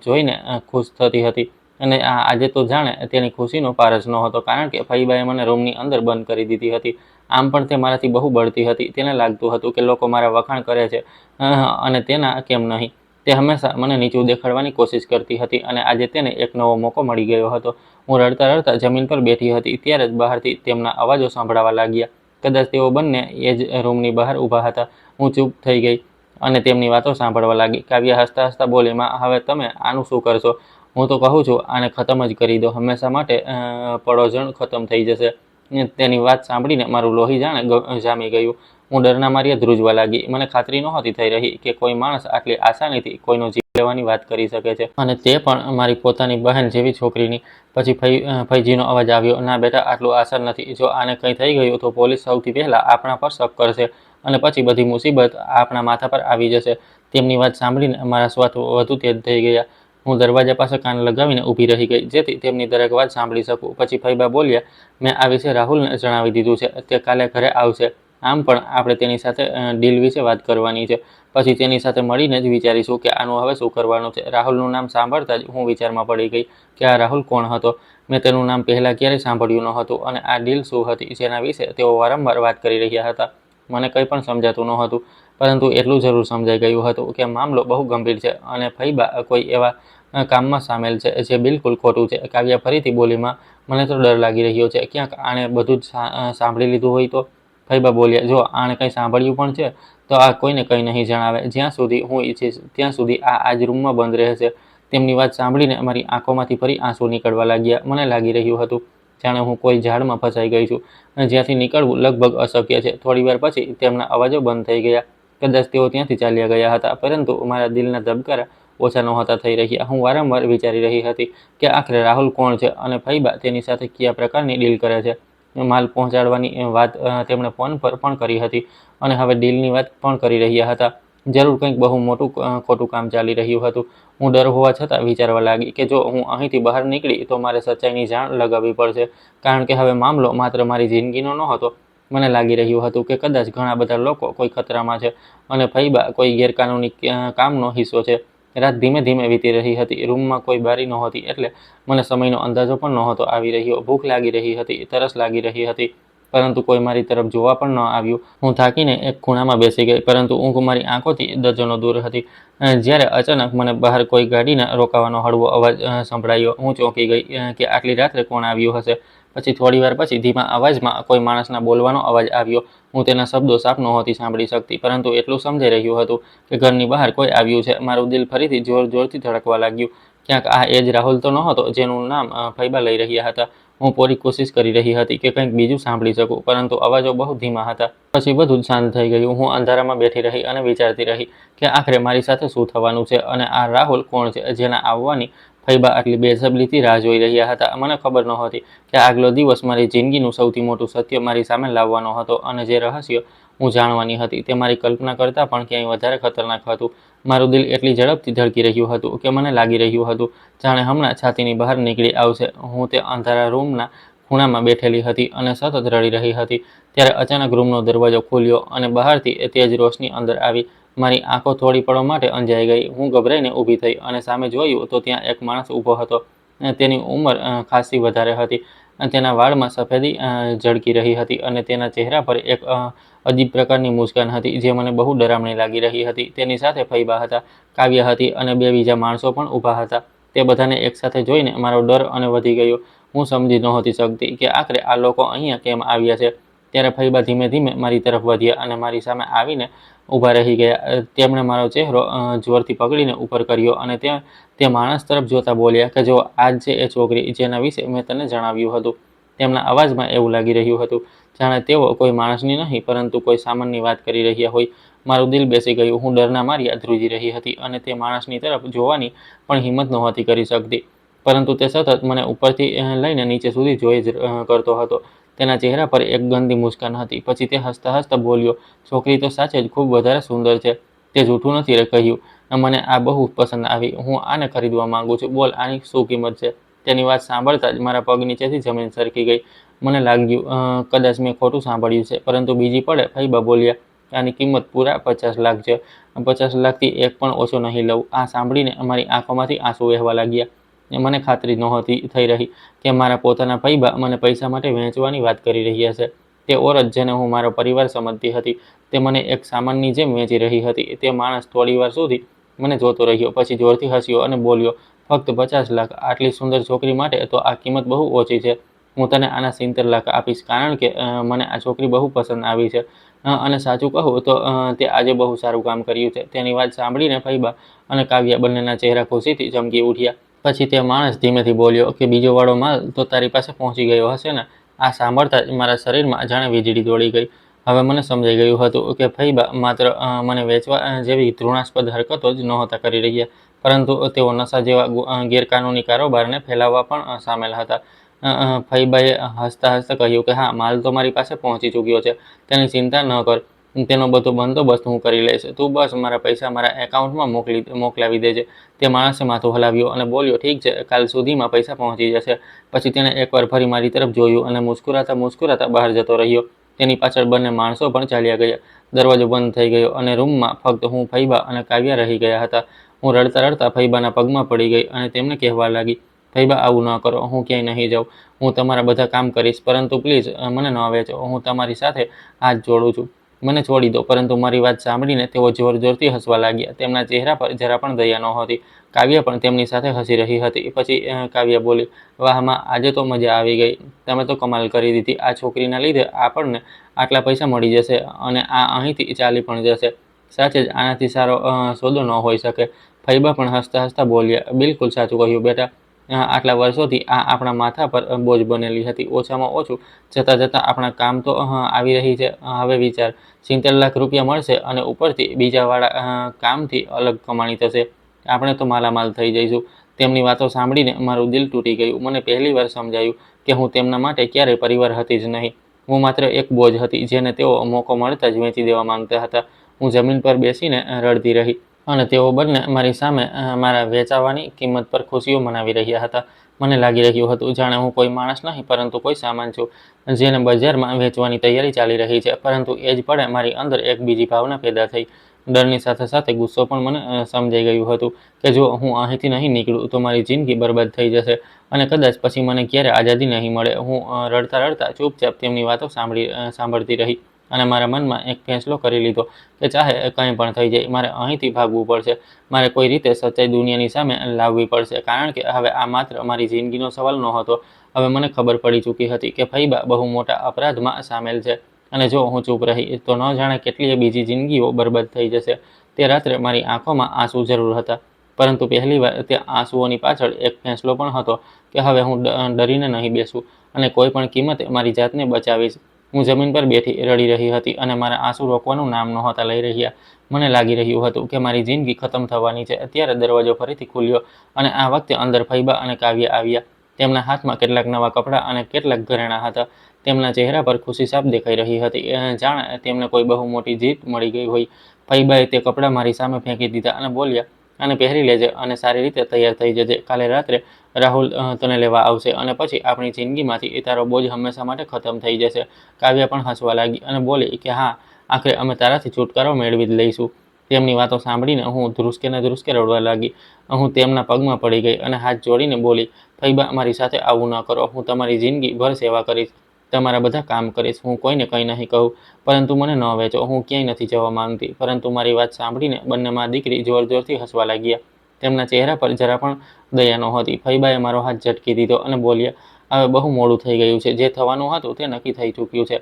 [SPEAKER 1] જોઈને ખુશ થતી હતી અને આજે તો જાણે તેની ખુશીનો પાર જ નહોતો, કારણ કે ફૈબાએ મને રૂમની અંદર બંધ કરી દીધી હતી. આમ પણ તે મારાથી બહુ બળતી હતી. તેને લાગતું હતું કે લોકો મારા વખાણ કરે છે અને તેના કેમ નહીં. તે હંમેશા મને નીચું દેખાડવાની કોશિશ કરતી હતી અને આજે તેને એક નવો મોકો મળી ગયો હતો. હું રડતા રડતા જમીન પર બેઠી હતી ત્યારે જ બહારથી તેમના અવાજો સંભળાવા લાગ્યા. કદાચ તેઓ બંને એ જ રૂમની બહાર ઊભા હતા. હું ચૂપ થઈ ગઈ અને તેમની વાતો સાંભળવા લાગી. કાવ્યા હસતા હસતા બોલી, માં હવે તમે આનું શું કરશો? હું તો કહું છું આને ખતમ જ કરી દો, હંમેશા માટે પડોજણ ખતમ થઈ જશે. તેની વાત સાંભળીને મારું લોહી જામી ગયું. હું ડરના માર્યા ધ્રુજવા લાગી. મને ખાતરી નહોતી થઈ રહી કે કોઈ માણસ આટલી આસાનીથી કોઈનો જીવ લેવાની વાત કરી શકે છે, અને તે પણ મારી પોતાની બહેન જેવી છોકરીની. પછી ફૈજીનો અવાજ આવ્યો, ના બેટા, આટલું આસાન નથી. જો આને કંઈ થઈ ગયું તો પોલીસ સૌથી પહેલા આપણા પર શક કરશે અને પછી બધી મુસીબત આપણા માથા પર આવી જશે. તેમની વાત સાંભળીને મારા શ્વાસ વધુ તેજ થઈ ગયા. હું દરવાજા પાસે કાન લગાવીને ઊભી રહી ગઈ જેથી તેમની દરેક વાત સાંભળી શકું. પછી ફૈબા બોલ્યા, મેં આ વિશે રાહુલને જણાવી દીધું છે. તે કાલે ઘરે આવશે. આમ પણ આપણે તેની સાથે ડીલ વિશે વાત કરવાની છે. પછી તેની સાથે મળીને જ વિચારીશું કે આનું હવે શું કરવાનું છે. રાહુલનું નામ સાંભળતા જ હું વિચારમાં પડી ગઈ કે આ રાહુલ કોણ હતો. મેં તેનું નામ પહેલાં ક્યારેય સાંભળ્યું ન હતું અને આ ડીલ શું હતી જેના વિશે તેઓ વારંવાર વાત કરી રહ્યા હતા. મને કંઈ પણ સમજાતું નહોતું, પરંતુ એટલું જરૂર સમજાઈ ગયું હતું કે મામલો બહુ ગંભીર છે અને ફૈબા કોઈ એવા કામમાં સામેલ છે જે બિલકુલ ખોટું છે. કાવ્યા ફરીથી બોલી, માં મને તો ડર લાગી રહ્યો છે, ક્યાંક આણે બધું જ સાંભળી લીધું હોય તો. ફૈબા બોલ્યા, જો આણે કંઈ સાંભળ્યું પણ છે તો આ કોઈને કંઈ નહીં જણાવે. જ્યાં સુધી હું ઈચ્છીશ ત્યાં સુધી આ જ રૂમમાં બંધ રહેશે. તેમની વાત સાંભળીને મારી આંખોમાંથી ફરી આંસુ નીકળવા લાગ્યા. મને લાગી રહ્યું હતું જાણે હું કોઈ ઝાડમાં ફસાઈ ગઈ છું અને જ્યાંથી નીકળવું લગભગ અશક્ય છે. થોડીવાર પછી તેમના અવાજો બંધ થઈ ગયા કદાચ તેઓ ત્યાંથી ચાલ્યા ગયા હતા, પરંતુ મારા દિલના ધબકારા ઓછા નહોતા થઈ રહ્યા. હું વારંવાર વિચારી રહી હતી કે આખરે રાહુલ કોણ છે અને ફૈબા તેની સાથે કયા પ્રકારની ડીલ કરે છે. માલ પહોંચાડવાની વાત તેમણે ફોન પર પણ કરી હતી અને હવે ડીલની વાત પણ કરી રહ્યા હતા. જરૂર કંઈક બહુ મોટું ખોટું કામ ચાલી રહ્યું હતું. હું ડર હોવા છતાં વિચારવા લાગી કે જો હું અહીંથી બહાર નીકળી તો મારે સચ્ચાઈની જાણ લગાવવી પડશે, કારણ કે હવે મામલો માત્ર મારી જિંદગીનો નહોતો. મને લાગી રહ્યું હતું કે કદાચ ઘણા બધા લોકો કોઈ ખતરામાં છે અને ફૈબા કોઈ ગેરકાનૂની કામનો હિસ્સો છે. રાત ધીમે ધીમે વીતી રહી હતી. રૂમમાં કોઈ બારી નહોતી, એટલે મને સમયનો અંદાજો પણ નહોતો આવી રહ્યો. ભૂખ લાગી રહી હતી, તરસ લાગી રહી હતી, પરંતુ કોઈ મારી તરફ જોવા પણ ન આવ્યું. હું થાકીને એક ખૂણામાં બેસી ગઈ, પરંતુ ઊંઘ મારી આંખોથી ડઝનો દૂર હતી. જ્યારે અચાનક મને બહાર કોઈ ગાડીના રોકાવાનો હળવો અવાજ સંભળાયો. હું ચોંકી ગઈ કે આટલી રાત્રે કોણ આવ્યું હશે. પછી થોડીવાર પછી ધીમા અવાજમાં કોઈ માણસના બોલવાનો અવાજ આવ્યો. હું તેના શબ્દો સાફ નહોતી સાંભળી શકતી, પરંતુ એટલું સમજાઈ રહ્યું હતું કે ઘરની બહાર કોઈ આવ્યું છે. મારું દિલ ફરીથી જોર જોરથી ધડકવા લાગ્યું. ક્યાંક આ એ જ રાહુલ તો નહોતો જેનું નામ ફૈબા લઈ રહ્યા હતા. હું પૂરી કોશિશ કરી રહી હતી કે કંઈક બીજું સાંભળી શકું, પરંતુ અવાજો બહુ ધીમા હતા. પછી બધું જ શાંત થઈ ગયું. હું અંધારામાં બેઠી રહી અને વિચારતી રહી કે આખરે મારી સાથે શું થવાનું છે અને આ રાહુલ કોણ છે જેના આવવાની ફૈબા આટલી બેસબરીથી રાહ જોઈ રહ્યા હતા. મને ખબર નહોતી કે આગલો દિવસ મારી જિંદગીનું સૌથી મોટું સત્ય મારી સામે લાવવાનો હતો, અને જે રહસ્ય હું જાણવાની હતી તે મારી કલ્પના કરતાં પણ ક્યાંય વધારે ખતરનાક હતું. મારું દિલ એટલી ઝડપથી ધડકી રહ્યું હતું કે મને લાગી રહ્યું હતું જાણે હમણાં છાતીની બહાર નીકળી આવશે. હું તે અંધારા રૂમના ખૂણામાં બેઠેલી હતી અને સતત રડી રહી હતી. ત્યારે અચાનક રૂમનો દરવાજો ખુલ્યો અને બહારથી તેજ રોશની અંદર આવી. મારી આંખો થોડી પળો માટે અંજાઈ ગઈ. હું ગભરાઈને ઊભી થઈ અને સામે જોયું તો ત્યાં એક માણસ ઊભો હતો. તેની ઉંમર ખાસી વધારે હતી. તેના વાળમાં સફેદી ઝળકી રહી હતી અને તેના ચહેરા પર એક અજીબ પ્રકારની મુસ્કાન હતી જે મને બહુ ડરામણી લાગી રહી હતી. તેની સાથે ફૈબા હતા, કાવ્યા હતી અને બે બીજા માણસો પણ ઊભા હતા. તે બધાને એકસાથે જોઈને મારો ડર અને વધી ગયો. હું સમજી નહોતી શકતી કે આખરે આ લોકો અહીંયા કેમ આવ્યા છે. ત્યારે ફૈબા ધીમે ધીમે મારી તરફ વધ્યા અને મારી સામે આવીને ઊભા રહી ગયા. તેમણે મારો ચહેરો જોરથી પકડીને ઉપર કર્યો અને તે માણસ તરફ જોતા બોલ્યા કે જો આ જ છે એ છોકરી જેના વિશે મેં તને જણાવ્યું હતું. તેમના અવાજમાં એવું લાગી રહ્યું હતું જાણે તેઓ કોઈ માણસની નહીં પરંતુ કોઈ સામાનની વાત કરી રહ્યા હોય. મારું દિલ બેસી ગયું. હું ડરના માર્યા ધ્રુજી રહી હતી અને તે માણસની તરફ જોવાની પણ હિંમત નહોતી કરી શકતી, પરંતુ તે સતત મને ઉપરથી લઈને નીચે સુધી જોઈ જ કરતો હતો. તેના ચહેરા પર એક ગંદી મુસ્કાન હતી. પછી તે હસતા હસતા બોલ્યો, છોકરી તો સાચે જ ખૂબ વધારે સુંદર છે. તે જૂઠું નથી કહ્યું. મને આ બહુ પસંદ આવી. હું આને ખરીદવા માંગુ છું. બોલ, આની શું કિંમત છે? તેની વાત સાંભળતા જ મારા પગ નીચેથી જમીન સરકી ગઈ. મને લાગ્યું કદાચ મેં ખોટું સાંભળ્યું છે, પરંતુ બીજી પળે ફૈબા બોલ્યા, આની કિંમત પૂરા 50 લાખ છે. 50 લાખથી એક પણ ઓછો નહીં લઉં. આ સાંભળીને મારી આંખોમાંથી આંસુ વહેવા લાગ્યા. મને ખાતરી નહોતી થઈ રહી કે મારા પોતાના ફૈબા મને પૈસા માટે વહેંચવાની વાત કરી રહ્યા છે. તે ઓરત જેને હું મારો પરિવાર સમજતી હતી તે મને એક સામાનની જેમ વેચી રહી હતી. તે માણસ થોડીવાર સુધી મને જોતો રહ્યો, પછી જોરથી હસ્યો અને બોલ્યો, ફક્ત 50 લાખ? આટલી સુંદર છોકરી માટે તો આ કિંમત બહુ ઓછી છે. હું તને આના 70 લાખ આપીશ, કારણ કે મને આ છોકરી બહુ પસંદ આવી છે અને સાચું કહું તો તે આજે બહુ સારું કામ કર્યું છે. તેની વાત સાંભળીને ફૈબા અને કાવ્યા બંનેના ચહેરા ખુશીથી ચમકી ઉઠ્યા. પછી તે માણસ ધીમેથી બોલ્યો કે બીજો વાળો માલ તો તારી પાસે પહોંચી ગયો હશે ને? આ સાંભળતા જ મારા શરીરમાં જાણે વીજળી દોડી ગઈ. હવે મને સમજાઈ ગયું હતું કે ફૈબા માત્ર મને વેચવા જેવી ઘૃણાસ્પદ હરકતો જ નહોતા કરી રહ્યા, પરંતુ તેઓ નશા જેવા ગેરકાનૂની કારોબારને ફેલાવવા પણ સામેલ હતા. ફૈબાએ હસતા હસતા કહ્યું કે હા, માલ તો મારી પાસે પહોંચી ચૂક્યો છે. તેની ચિંતા ન કર. તેનો બધો બંદોબસ્ત હું કરી લઈશ. તું બસ મારા પૈસા મારા એકાઉન્ટમાં મોકલાવી દેજે. તે માણસે માથું હલાવ્યું અને બોલ્યો, ઠીક છે, કાલ સુધીમાં પૈસા પહોંચી જશે. પછી તેણે એકવાર ફરી મારી તરફ જોયું અને મુસ્કુરાતા બહાર જતો રહ્યો. તેની પાછળ બંને માણસો પણ ચાલ્યા ગયા. દરવાજો બંધ થઈ ગયો અને રૂમમાં ફક્ત હું, ફૈબા અને કાવ્યા રહી ગયા હતા. હું રડતા રડતા ફૈબાના પગમાં પડી ગઈ અને તેમને કહેવા લાગી, ફૈબા, આવું ન કરો. હું ક્યાંય નહીં જાઉં. હું તમારા બધા કામ કરીશ, પરંતુ પ્લીઝ મને ન વેચો. હું તમારી સાથે હાથ જોડું છું. મને છોડી દો. પરંતુ મારી વાત સાંભળીને તેઓ જોર જોરથી હસવા લાગ્યા. તેમના ચહેરા પર જરા પણ દયા નહોતી. કાવ્યા પણ તેમની સાથે હસી રહી હતી. પછી કાવ્યા બોલી, વાહ માં, આજે તો મજા આવી ગઈ. તમે તો કમાલ કરી દીધી. આ છોકરીના લીધે આપણને આટલા પૈસા મળી જશે અને આ અહીંથી ચાલી પણ જશે. સાચે જ આનાથી સારો સોદો ન હોઈ શકે. ફૈબા પણ હસતા હસતા બોલ્યા, બિલકુલ સાચું કહ્યું બેટા. આટલા વર્ષોથી આ આપણા માથા પર બોજ બનેલી હતી. ઓછામાં ઓછું જતાં જતાં આપણા કામ તો આવી રહી છે. હવે વિચાર, 70 લાખ રૂપિયા મળશે અને ઉપરથી બીજાવાળા કામથી અલગ કમાણી થશે. આપણે તો માલામાલ થઈ જઈશું. તેમની વાતો સાંભળીને મારું દિલ તૂટી ગયું. મને પહેલીવાર સમજાયું કે હું તેમના માટે ક્યારેય પરિવાર હતી જ નહીં. હું માત્ર એક બોજ હતી જેને તેઓ મોકો મળતા જ વેચી દેવા માંગતા હતા. હું જમીન પર બેસીને રડતી રહી અને તેઓ બંને મારી સામે મારા વેચાવાની કિંમત પર ખુશીઓ મનાવી રહ્યા હતા. મને લાગી રહ્યું હતું જાણે હું કોઈ માણસ નહીં પરંતુ કોઈ સામાન છું, જેને બજારમાં વેચવાની તૈયારી ચાલી રહી છે. પરંતુ એ જ પળે મારી અંદર એક બીજી ભાવના પેદા થઈ. ડરની સાથે સાથે ગુસ્સો પણ મને સમજાઈ ગયું હતું કે જો હું અહીંથી નહીં નીકળું તો મારી જિંદગી બરબાદ થઈ જશે અને કદાચ પછી મને ક્યારે આઝાદી નહીં મળે. હું રડતા રડતા ચૂપચાપ તેમની વાતો સાંભળતી રહી અને મારા મનમાં એક ફેંસલો કરી લીધો કે ચાહે કંઈ પણ થઈ જાય, મારે અહીંથી ભાગવું પડશે. મારે કોઈ રીતે સચ્ચાઈ દુનિયાની સામે લાવવી પડશે, કારણ કે હવે આ માત્ર મારી જિંદગીનો સવાલ નહોતો. હવે મને ખબર પડી ચૂકી હતી કે ફૈબા બહુ મોટા અપરાધમાં સામેલ છે અને જો હું ચૂપ રહી તો ન જાણે કેટલીય બીજી જિંદગીઓ બરબાદ થઈ જશે. તે રાત્રે મારી આંખોમાં આંસુ જરૂર હતા, પરંતુ પહેલીવાર તે આંસુઓની પાછળ એક ફેંસલો પણ હતો કે હવે હું ડરીને નહીં બેસું અને કોઈ પણ કિંમતે મારી જાતને બચાવીશ. હું જમીન પર બેઠી રડી રહી હતી અને મારા આંસુ રોકવાનું નામ નહોતા લઈ રહ્યા. મને લાગી રહ્યું હતું કે મારી જિંદગી ખતમ થવાની છે. ત્યારે દરવાજો ફરીથી ખુલ્યો અને આ વખતે અંદર ફૈબા અને કાવ્ય આવ્યા. તેમના હાથમાં કેટલાક નવા કપડાં અને કેટલાક ઘરેણાં હતા. તેમના ચહેરા પર ખુશી સાફ દેખાઈ રહી હતી, જાણે તેમને કોઈ બહુ મોટી જીત મળી ગઈ હોય. ફૈબાએ તે કપડાં મારી સામે ફેંકી દીધા અને બોલ્યા, આને પહેરી લેજે અને સારી રીતે તૈયાર થઈ જજે. કાલે રાત્રે રાહુલ તને લેવા આવશે અને પછી આપણી જિંદગીમાંથી તારો બોજ હંમેશા માટે ખતમ થઈ જશે. કાવ્ય પણ હસવા લાગી અને બોલી કે હા, આખરે અમે તારાથી છુટકારો મેળવી જ લઈશું. તેમની વાતો સાંભળીને હું ધ્રુસકે ને ધ્રુસકે રડવા લાગી. હું તેમના પગમાં પડી ગઈ અને હાથ જોડીને બોલી, ફૈબા, મારી સાથે આવું ન કરો. હું તમારી જિંદગી ભર સેવા કરીશ, તમારા બધા કામ કરીશ. હું કોઈને કંઈ નહીં કહું, પરંતુ મને ન વેચો. હું ક્યાંય નથી જવા માંગતી. પરંતુ મારી વાત સાંભળીને બંને મા દીકરી જોર જોરથી હસવા લાગ્યા. તેમના ચહેરા પર જરા પણ દયા નહોતી. ફૈબાએ મારો હાથ ઝટકી દીધો અને બોલ્યા, હવે બહુ મોડું થઈ ગયું છે. જે થવાનું હતું તે નક્કી થઈ ચૂક્યું છે.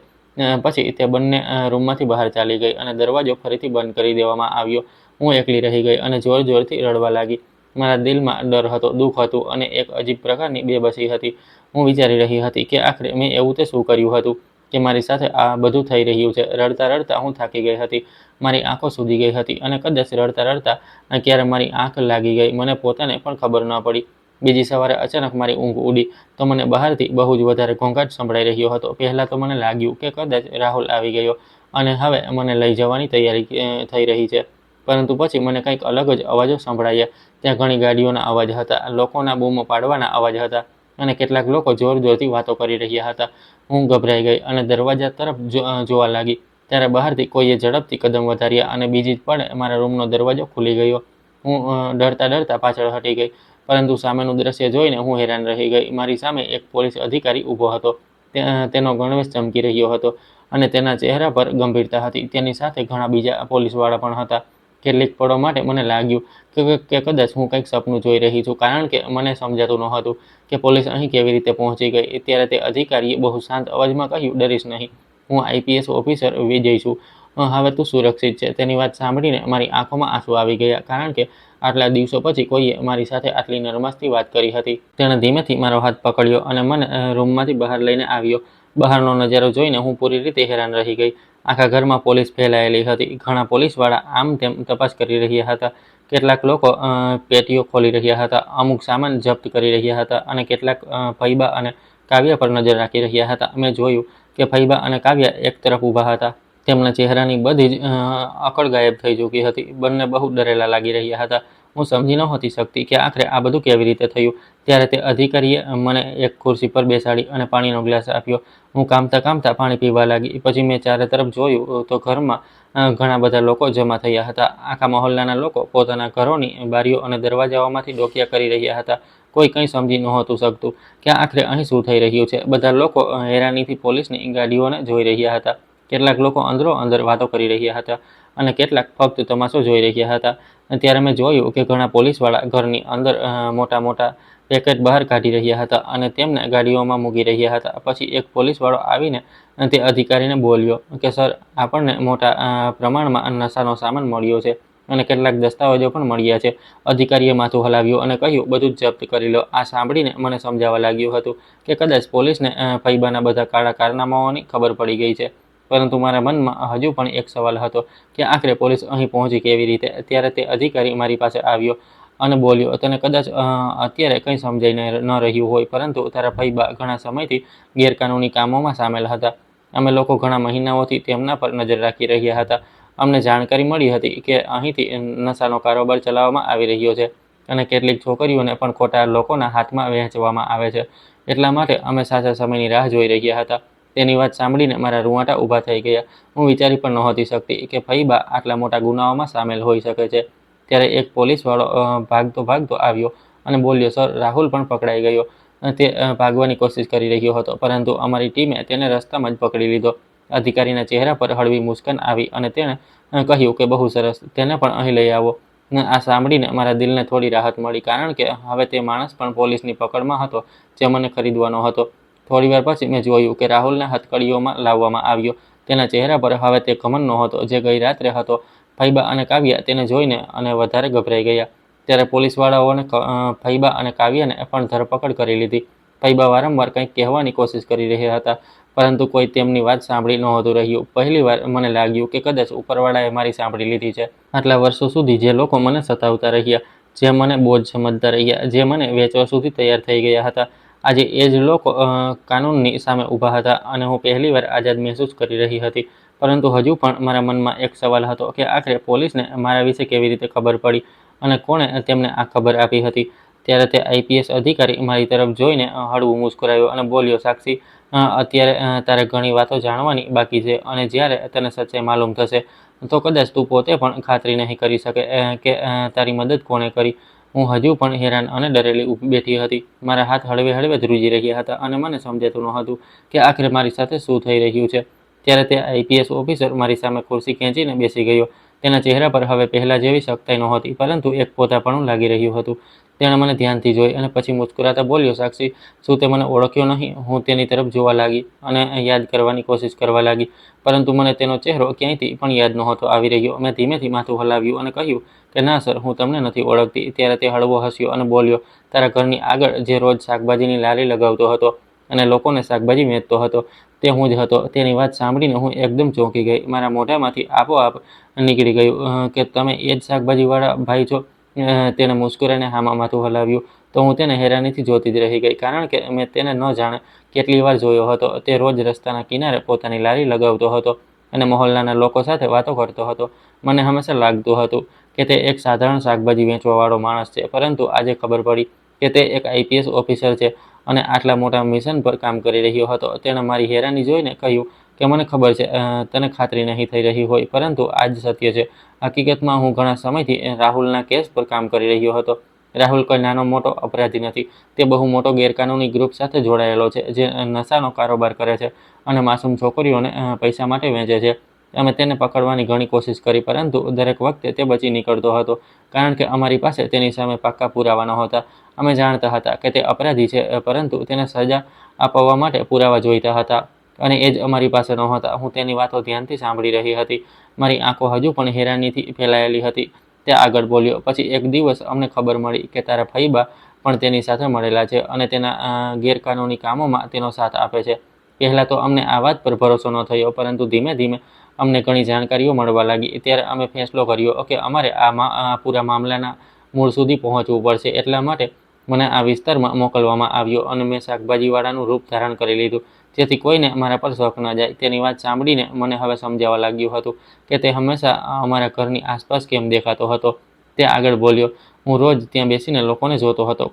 [SPEAKER 1] પછી તે બંને રૂમમાંથી બહાર ચાલી ગઈ અને દરવાજો ફરીથી બંધ કરી દેવામાં આવ્યો. હું એકલી રહી ગઈ અને જોર જોરથી રડવા લાગી. મારા દિલમાં ડર હતો, દુઃખ હતું અને એક અજીબ પ્રકારની બેબસી હતી. હું વિચારી રહી હતી કે આખરે મેં એવું તે શું કર્યું હતું કે મારી સાથે આ બધું થઈ રહ્યું છે. રડતા રડતા હું થાકી ગઈ હતી. મારી આંખો સૂજી ગઈ હતી અને કદાચ રડતા રડતા ક્યારે મારી આંખ લાગી ગઈ મને પોતાને પણ ખબર ન પડી. બીજી સવારે અચાનક મારી ઊંઘ ઉડી તો મને બહારથી બહુ જ વધારે ઘોંઘાટ સંભળાઈ રહ્યો હતો. પહેલાં તો મને લાગ્યું કે કદાચ રાહુલ આવી ગયો અને હવે મને લઈ જવાની તૈયારી થઈ રહી છે, પરંતુ પછી મને કંઈક અલગ જ અવાજો સંભળાયા. ત્યાં ઘણી ગાડીઓના અવાજ હતા, લોકોના બૂમો પાડવાના અવાજ હતા અને કેટલાક લોકો જોર જોરથી વાતો કરી રહ્યા હતા. હું ગભરાઈ ગઈ અને દરવાજા તરફ જોવા લાગી. ત્યારે બહારથી કોઈએ ઝડપથી કદમ વધાર્યા અને બીજી જ પળે મારા રૂમનો દરવાજો ખુલી ગયો. હું ડરતા ડરતા પાછળ હટી ગઈ, પરંતુ સામેનું દ્રશ્ય જોઈને હું હેરાન રહી ગઈ. મારી સામે એક પોલીસ અધિકારી ઊભો હતો. તેનો ગણવેશ ચમકી રહ્યો હતો અને તેના ચહેરા પર ગંભીરતા હતી. તેની સાથે ઘણા બીજા પોલીસવાળા પણ હતા. કેટલીક પળો માટે મને લાગ્યું કે કદાચ હું કંઈક સપનું જોઈ રહી છું, કારણ કે મને સમજાતું નહોતું કે પોલીસ અહીં કેવી રીતે પહોંચી ગઈ. ત્યારે તે અધિકારીએ બહુ શાંત અવાજમાં કહ્યું, ડરીશ નહીં, હું આઈપીએસ ઓફિસર વિજય છું. હવે તું સુરક્ષિત છે. તેની વાત સાંભળીને મારી આંખોમાં આંસુ આવી ગયા, કારણ કે આટલા દિવસો પછી કોઈએ મારી સાથે આટલી નરમાશથી વાત કરી હતી. તેણે ધીમેથી મારો હાથ પકડ્યો અને મને રૂમમાંથી બહાર લઈને આવ્યો. બહારનો નજારો જોઈને હું પૂરી રીતે હેરાન રહી ગઈ. આખા ઘરમાં પોલીસ ફેલાયેલી હતી. ઘણા પોલીસવાળા આમ તેમ તપાસ કરી રહ્યા હતા. કેટલાક લોકો પેટીઓ ખોલી રહ્યા હતા, અમુક સામાન જપ્ત કરી રહ્યા હતા અને કેટલાક ફૈબા અને કાવ્ય પર નજર રાખી રહ્યા હતા. મેં જોયું કે ફૈબા અને કાવ્ય એક તરફ ઊભા હતા. તેમના ચહેરાની બધી જ અકળ ગાયબ થઈ ચૂકી હતી. બંને બહુ ડરેલા લાગી રહ્યા હતા. હું સમજી નહોતી શકતી કે આખરે આ બધું કેવી રીતે થયું. ત્યારે તે અધિકારીએ મને એક ખુરશી પર બેસાડી અને પાણીનો ગ્લાસ આપ્યો. હું કામતા કામતા પાણી પીવા લાગી. પછી મેં ચારે તરફ જોયું તો ઘરમાં ઘણા બધા લોકો જમા થયા હતા. આખા મહોલ્લાના લોકો પોતાના ઘરોની બારીઓ અને દરવાજાઓમાંથી ડોકિયા કરી રહ્યા હતા. કોઈ કંઈ સમજી નહોતું શકતું કે આખરે અહીં શું થઈ રહ્યું છે. બધા લોકો હેરાનીથી પોલીસની ગાડીઓને જોઈ રહ્યા હતા. કેટલાક લોકો અંદરો અંદર વાતો કરી રહ્યા હતા અને કેટલાક ફક્ત તમાશો જોઈ રહ્યા હતા. ત્યારે મેં જોયું કે ઘણા પોલીસવાળા ઘરની અંદર મોટા મોટા પેકેટ બહાર કાઢી રહ્યા હતા અને તેમને ગાડીઓમાં મૂકી રહ્યા હતા. પછી એક પોલીસવાળો આવીને તે અધિકારીને બોલ્યો કે સર, આપણને મોટા પ્રમાણમાં નશાનો સામાન મળ્યો છે. અને કેટલાક દસ્તાવેજો પણ મળ્યા છે. અધિકારીએ માથું હલાવ્યું અને કહ્યું, બધું જ જપ્ત કરી લો. આ સાંભળીને મને સમજાવવા લાગ્યું હતું કે કદાચ પોલીસને ફૈબાના બધા કાળા કારનામાઓની ખબર પડી ગઈ છે. પરંતુ મારા મનમાં હજુ પણ એક સવાલ હતો કે આખરે પોલીસ અહીં પહોંચી કેવી રીતે? ત્યારે તે અધિકારી મારી પાસે આવ્યો અને બોલ્યો, તને કદાચ અત્યારે કંઈ સમજાઈ ન રહ્યું હોય, પરંતુ તારા ફૈબા ઘણા સમયથી ગેરકાનૂની કામોમાં સામેલ હતા. અમે લોકો ઘણા મહિનાઓથી તેમના પર નજર રાખી રહ્યા હતા. અમને જાણકારી મળી હતી કે અહીંથી નશાનો કારોબાર ચલાવવામાં આવી રહ્યો છે અને કેટલીક છોકરીઓને પણ ખોટા લોકોના હાથમાં વહેંચવામાં આવે છે. એટલા માટે અમે સાચા સમયની રાહ જોઈ રહ્યા હતા. તેની વાત સાંભળીને મારા રૂંવાટા ઊભા થઈ ગયા. હું વિચારી પણ નહોતી શકતી કે ફૈબા આટલા મોટા ગુનાઓમાં સામેલ હોઈ શકે છે. ત્યારે એક પોલીસવાળો ભાગતો ભાગતો આવ્યો અને બોલ્યો, સર, રાહુલ પણ પકડાઈ ગયો. તે ભાગવાની કોશિશ કરી રહ્યો હતો, પરંતુ અમારી ટીમે તેને રસ્તામાં જ પકડી લીધો. અધિકારીના ચહેરા પર હળવી મુસ્કાન આવી અને તેણે કહ્યું કે બહુ સરસ, તેને પણ અહીં લઈ આવો. આ સાંભળીને મારા દિલને થોડી રાહત મળી, કારણ કે હવે તે માણસ પણ પોલીસની પકડમાં હતો જે મને ખરીદવાનો હતો. થોડીવાર પછી મેં જોયું કે રાહુલને હથકડીઓમાં લાવવામાં આવ્યો. તેના ચહેરા પર હવે તે ઘમંડ નહોતો જે ગઈ રાત્રે હતો. ફૈબા અને કાવ્યા તેને જોઈને અને વધારે ગભરાઈ ગયા. ત્યારે પોલીસવાળાઓને ફૈબા અને કાવ્યાને પણ ધરપકડ કરી લીધી. ફૈબા વારંવાર કંઈક કહેવાની કોશિશ કરી રહ્યા હતા, પરંતુ કોઈ તેમની વાત સાંભળી નહોતું રહ્યું. પહેલીવાર મને લાગ્યું કે કદાચ ઉપરવાળાએ મારી સાંભળી લીધી છે. આટલા વર્ષો સુધી જે લોકો મને સતાવતા રહ્યા, જે મને બોજ સમજતા રહ્યા, જે મને વેચવા સુધી તૈયાર થઈ ગયા હતા, આજે એ જ લોકો કાનૂનની સામે ઊભા હતા અને હું પહેલીવાર આઝાદ મહેસૂસ કરી રહી હતી. પરંતુ હજુ પણ મારા મનમાં એક સવાલ હતો કે આખરે પોલીસને મારા વિશે કેવી રીતે ખબર પડી અને કોણે તેમને આ ખબર આપી હતી. ત્યારે તે આઈપીએસ અધિકારી મારી તરફ જોઈને હળવું મુસ્કરાયો અને બોલ્યો, સાક્ષી, અત્યારે તારે ઘણી વાતો જાણવાની બાકી છે અને જ્યારે તને સચ્ચાઈ માલુમ થશે તો કદાચ તું પોતે પણ ખાતરી નહીં કરી શકે કે તારી મદદ કોણે કરી. હું હજુ પણ હેરાન અને ડરેલી ઊભી બેઠી હતી. મારા હાથ હળવે હળવે ધ્રુજી રહ્યા હતા અને મને સમજાતું નહોતું કે આખરે મારી સાથે શું થઈ રહ્યું છે. ત્યારે તે આઈપીએસ ઓફિસર મારી સામે ખુરશી ખેંચીને બેસી ગયો. તેના ચહેરા પર હવે પહેલા જેવી સખ્તાઈ નહોતી, પરંતુ એક પોતાપણું લાગી રહ્યું હતું. તેણે મને ધ્યાનથી જોઈ અને પછી મુસ્કુરાતા બોલ્યો, સાક્ષી, શું તે મને ઓળખ્યો નહીં? હું તેની તરફ જોવા લાગી અને યાદ કરવાની કોશિશ કરવા લાગી, પરંતુ મને તેનો ચહેરો ક્યાંયથી પણ યાદ નહોતો આવી રહ્યો. મેં ધીમેથી માથું હલાવ્યું અને કહ્યું કે ના સર, હું તમને નથી ઓળખતી. ત્યારે તે હળવો હસ્યો અને બોલ્યો, તારા ઘરની આગળ જે રોજ શાકભાજીની લારી લગાવતો હતો અને લોકોને શાકભાજી વેચતો હતો, તે હું જ હતો. તેની વાત સાંભળીને હું એકદમ ચોંકી ગઈ. મારા મોઢામાંથી આપોઆપ નીકળી ગયું કે તમે એ જ શાકભાજીવાળા ભાઈ છો? તેણે મુસ્કરાઈને હામાં માથું હલાવ્યું. તો હું તેને હેરાનીથી જોતી જ રહી ગઈ, કારણ કે મેં તેને ન જાણે કેટલી વાર જોયો હતો. તે રોજ રસ્તાના કિનારે પોતાની લારી લગાવતો હતો અને મહોલ્લાના લોકો સાથે વાતો કરતો હતો. મને હંમેશા લાગતું હતું કે તે એક સાધારણ શાકભાજી વેચવાવાળો માણસ છે, પરંતુ આજે ખબર પડી કે તે એક આઈપીએસ ઓફિસર છે અને આટલા મોટા મિશન પર કામ કરી રહ્યો હતો. તેણે મારી હેરાની જોઈને કહ્યું કે મને ખબર છે તને ખાતરી નહીં થઈ રહી હોય, પરંતુ આ જ સત્ય છે. હકીકતમાં હું ઘણા સમયથી રાહુલના કેસ પર કામ કરી રહ્યો હતો. રાહુલ કોઈ નાનો મોટો અપરાધી નથી. તે બહુ મોટો ગેરકાનૂની ગ્રુપ સાથે જોડાયેલો છે જે નશાનો કારોબાર કરે છે અને માસૂમ છોકરીઓને પૈસા માટે વેચે છે. અમે તેને પકડવાની ઘણી કોશિશ કરી, પરંતુ દરેક વખતે તે બચી નીકળતો હતો, કારણ કે અમારી પાસે તેની સામે પાક્કા પુરાવા નહોતા. અમે જાણતા હતા કે તે અપરાધી છે, પરંતુ તેને સજા અપાવવા માટે પુરાવા જોઈતા હતા અને એ જ અમારી પાસે નહોતા. હું તેની વાતો ધ્યાનથી સાંભળી રહી હતી. મારી આંખો હજુ પણ હેરાનીથી ફેલાયેલી હતી. તે આગળ બોલ્યો, પછી એક દિવસ અમને ખબર મળી કે તારા ફૈબા પણ તેની સાથે મળેલા છે અને તેના ગેરકાનૂની કામોમાં તેનો સાથ આપે છે. પહેલાં તો અમને આ વાત પર ભરોસો ન થયો, પરંતુ ધીમે ધીમે અમને ઘણી જાણકારીઓ મળવા લાગી. ત્યારે અમે ફેંસલો કર્યો કે અમારે આ પૂરા મામલાના મૂળ સુધી પહોંચવું પડશે. એટલા માટે મને આ વિસ્તારમાં મોકલવામાં આવ્યો અને મેં શાકભાજીવાળાનું રૂપ ધારણ કરી લીધું, જેથી કોઈને મારા પર શક ન જાય. તેની વાત સાંભળીને મને હવે સમજાવવા લાગ્યું હતું કે તે હંમેશા અમારા ઘરની આસપાસ કેમ દેખાતો હતો. તે આગળ બોલ્યો, હું રોજ ત્યાં બેસીને લોકોને જોતો હતો.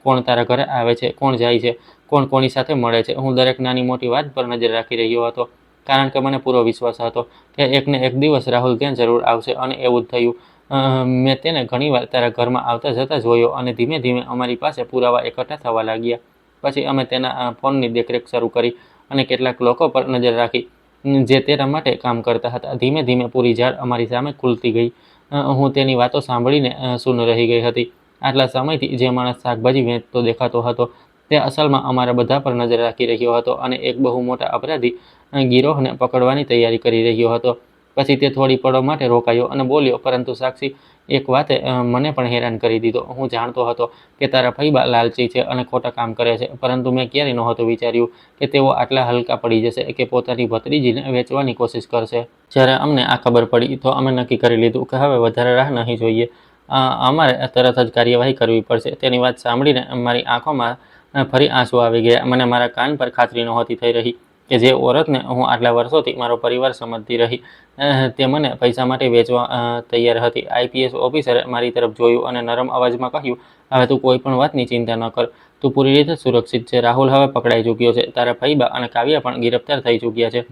[SPEAKER 1] કોણ તારા ઘરે આવે છે, કોણ જાય છે, કોણ કોની સાથે મળે છે. હું દરેક નાની મોટી વાત પર નજર રાખી રહ્યો હતો, કારણ કે મને પૂરો વિશ્વાસ હતો કે એકને એક દિવસ રાહુલ ત્યાં જરૂર આવશે. અને એવું જ થયું. મેં તેને ઘણીવાર તારા ઘરમાં આવતા જતા જોયો અને ધીમે ધીમે અમારી પાસે પુરાવા એકઠા થવા લાગ્યા. પછી અમે તેના ફોનની દેખરેખ શરૂ કરી અને કેટલાક લોકો પર નજર રાખી જે તેના માટે કામ કરતા હતા. ધીમે ધીમે પૂરી જાળ અમારી સામે ખુલતી ગઈ. હું તેની વાતો સાંભળીને શૂન્ય રહી ગઈ હતી. આટલા સમયથી જે માણસ શાકભાજી વેચતો દેખાતો હતો, તે અસલમાં અમારા બધા પર નજર રાખી રહ્યો હતો અને એક બહુ મોટા અપરાધી ગિરોહને પકડવાની તૈયારી કરી રહ્યો હતો. પછી તે થોડી પળો માટે રોકાયો અને બોલ્યો, પરંતુ સાક્ષી, એક વાતે મને પણ હેરાન કરી દીધો. હું જાણતો હતો કે તારા ફઈબા લાલચી છે અને ખોટા કામ કરે છે, પરંતુ મેં ક્યારેય નહોતું વિચાર્યું કે તેઓ આટલા હલકા પડી જશે કે પોતાની ભત્રીજીને વેચવાની કોશિશ કરશે. જ્યારે અમને આ ખબર પડી તો અમે નક્કી કરી લીધું કે હવે વધારે રાહ નહીં જોઈએ. અમારે તરત જ કાર્યવાહી કરવી પડશે. તેની વાત સાંભળીને મારી આંખોમાં ફરી આંસુ આવી ગયા. મને મારા કાન પર ખાતરી નહોતી થઈ રહી કે જે ઓરતને હું આટલા વર્ષોથી મારો પરિવાર સમજતી રહી, તે મને પૈસા માટે વેચવા તૈયાર હતી. આઈપીએસ ઓફિસરે મારી તરફ જોયું અને નરમ અવાજમાં કહ્યું, હવે તું કોઈ પણ વાતની ચિંતા ન કર. તું પૂરી રીતે સુરક્ષિત છે. રાહુલ હવે પકડાઈ ચૂક્યો છે. તારા ફઈબા અને કાવ્યા પણ ગિરફ્તાર થઈ ચૂક્યા છે.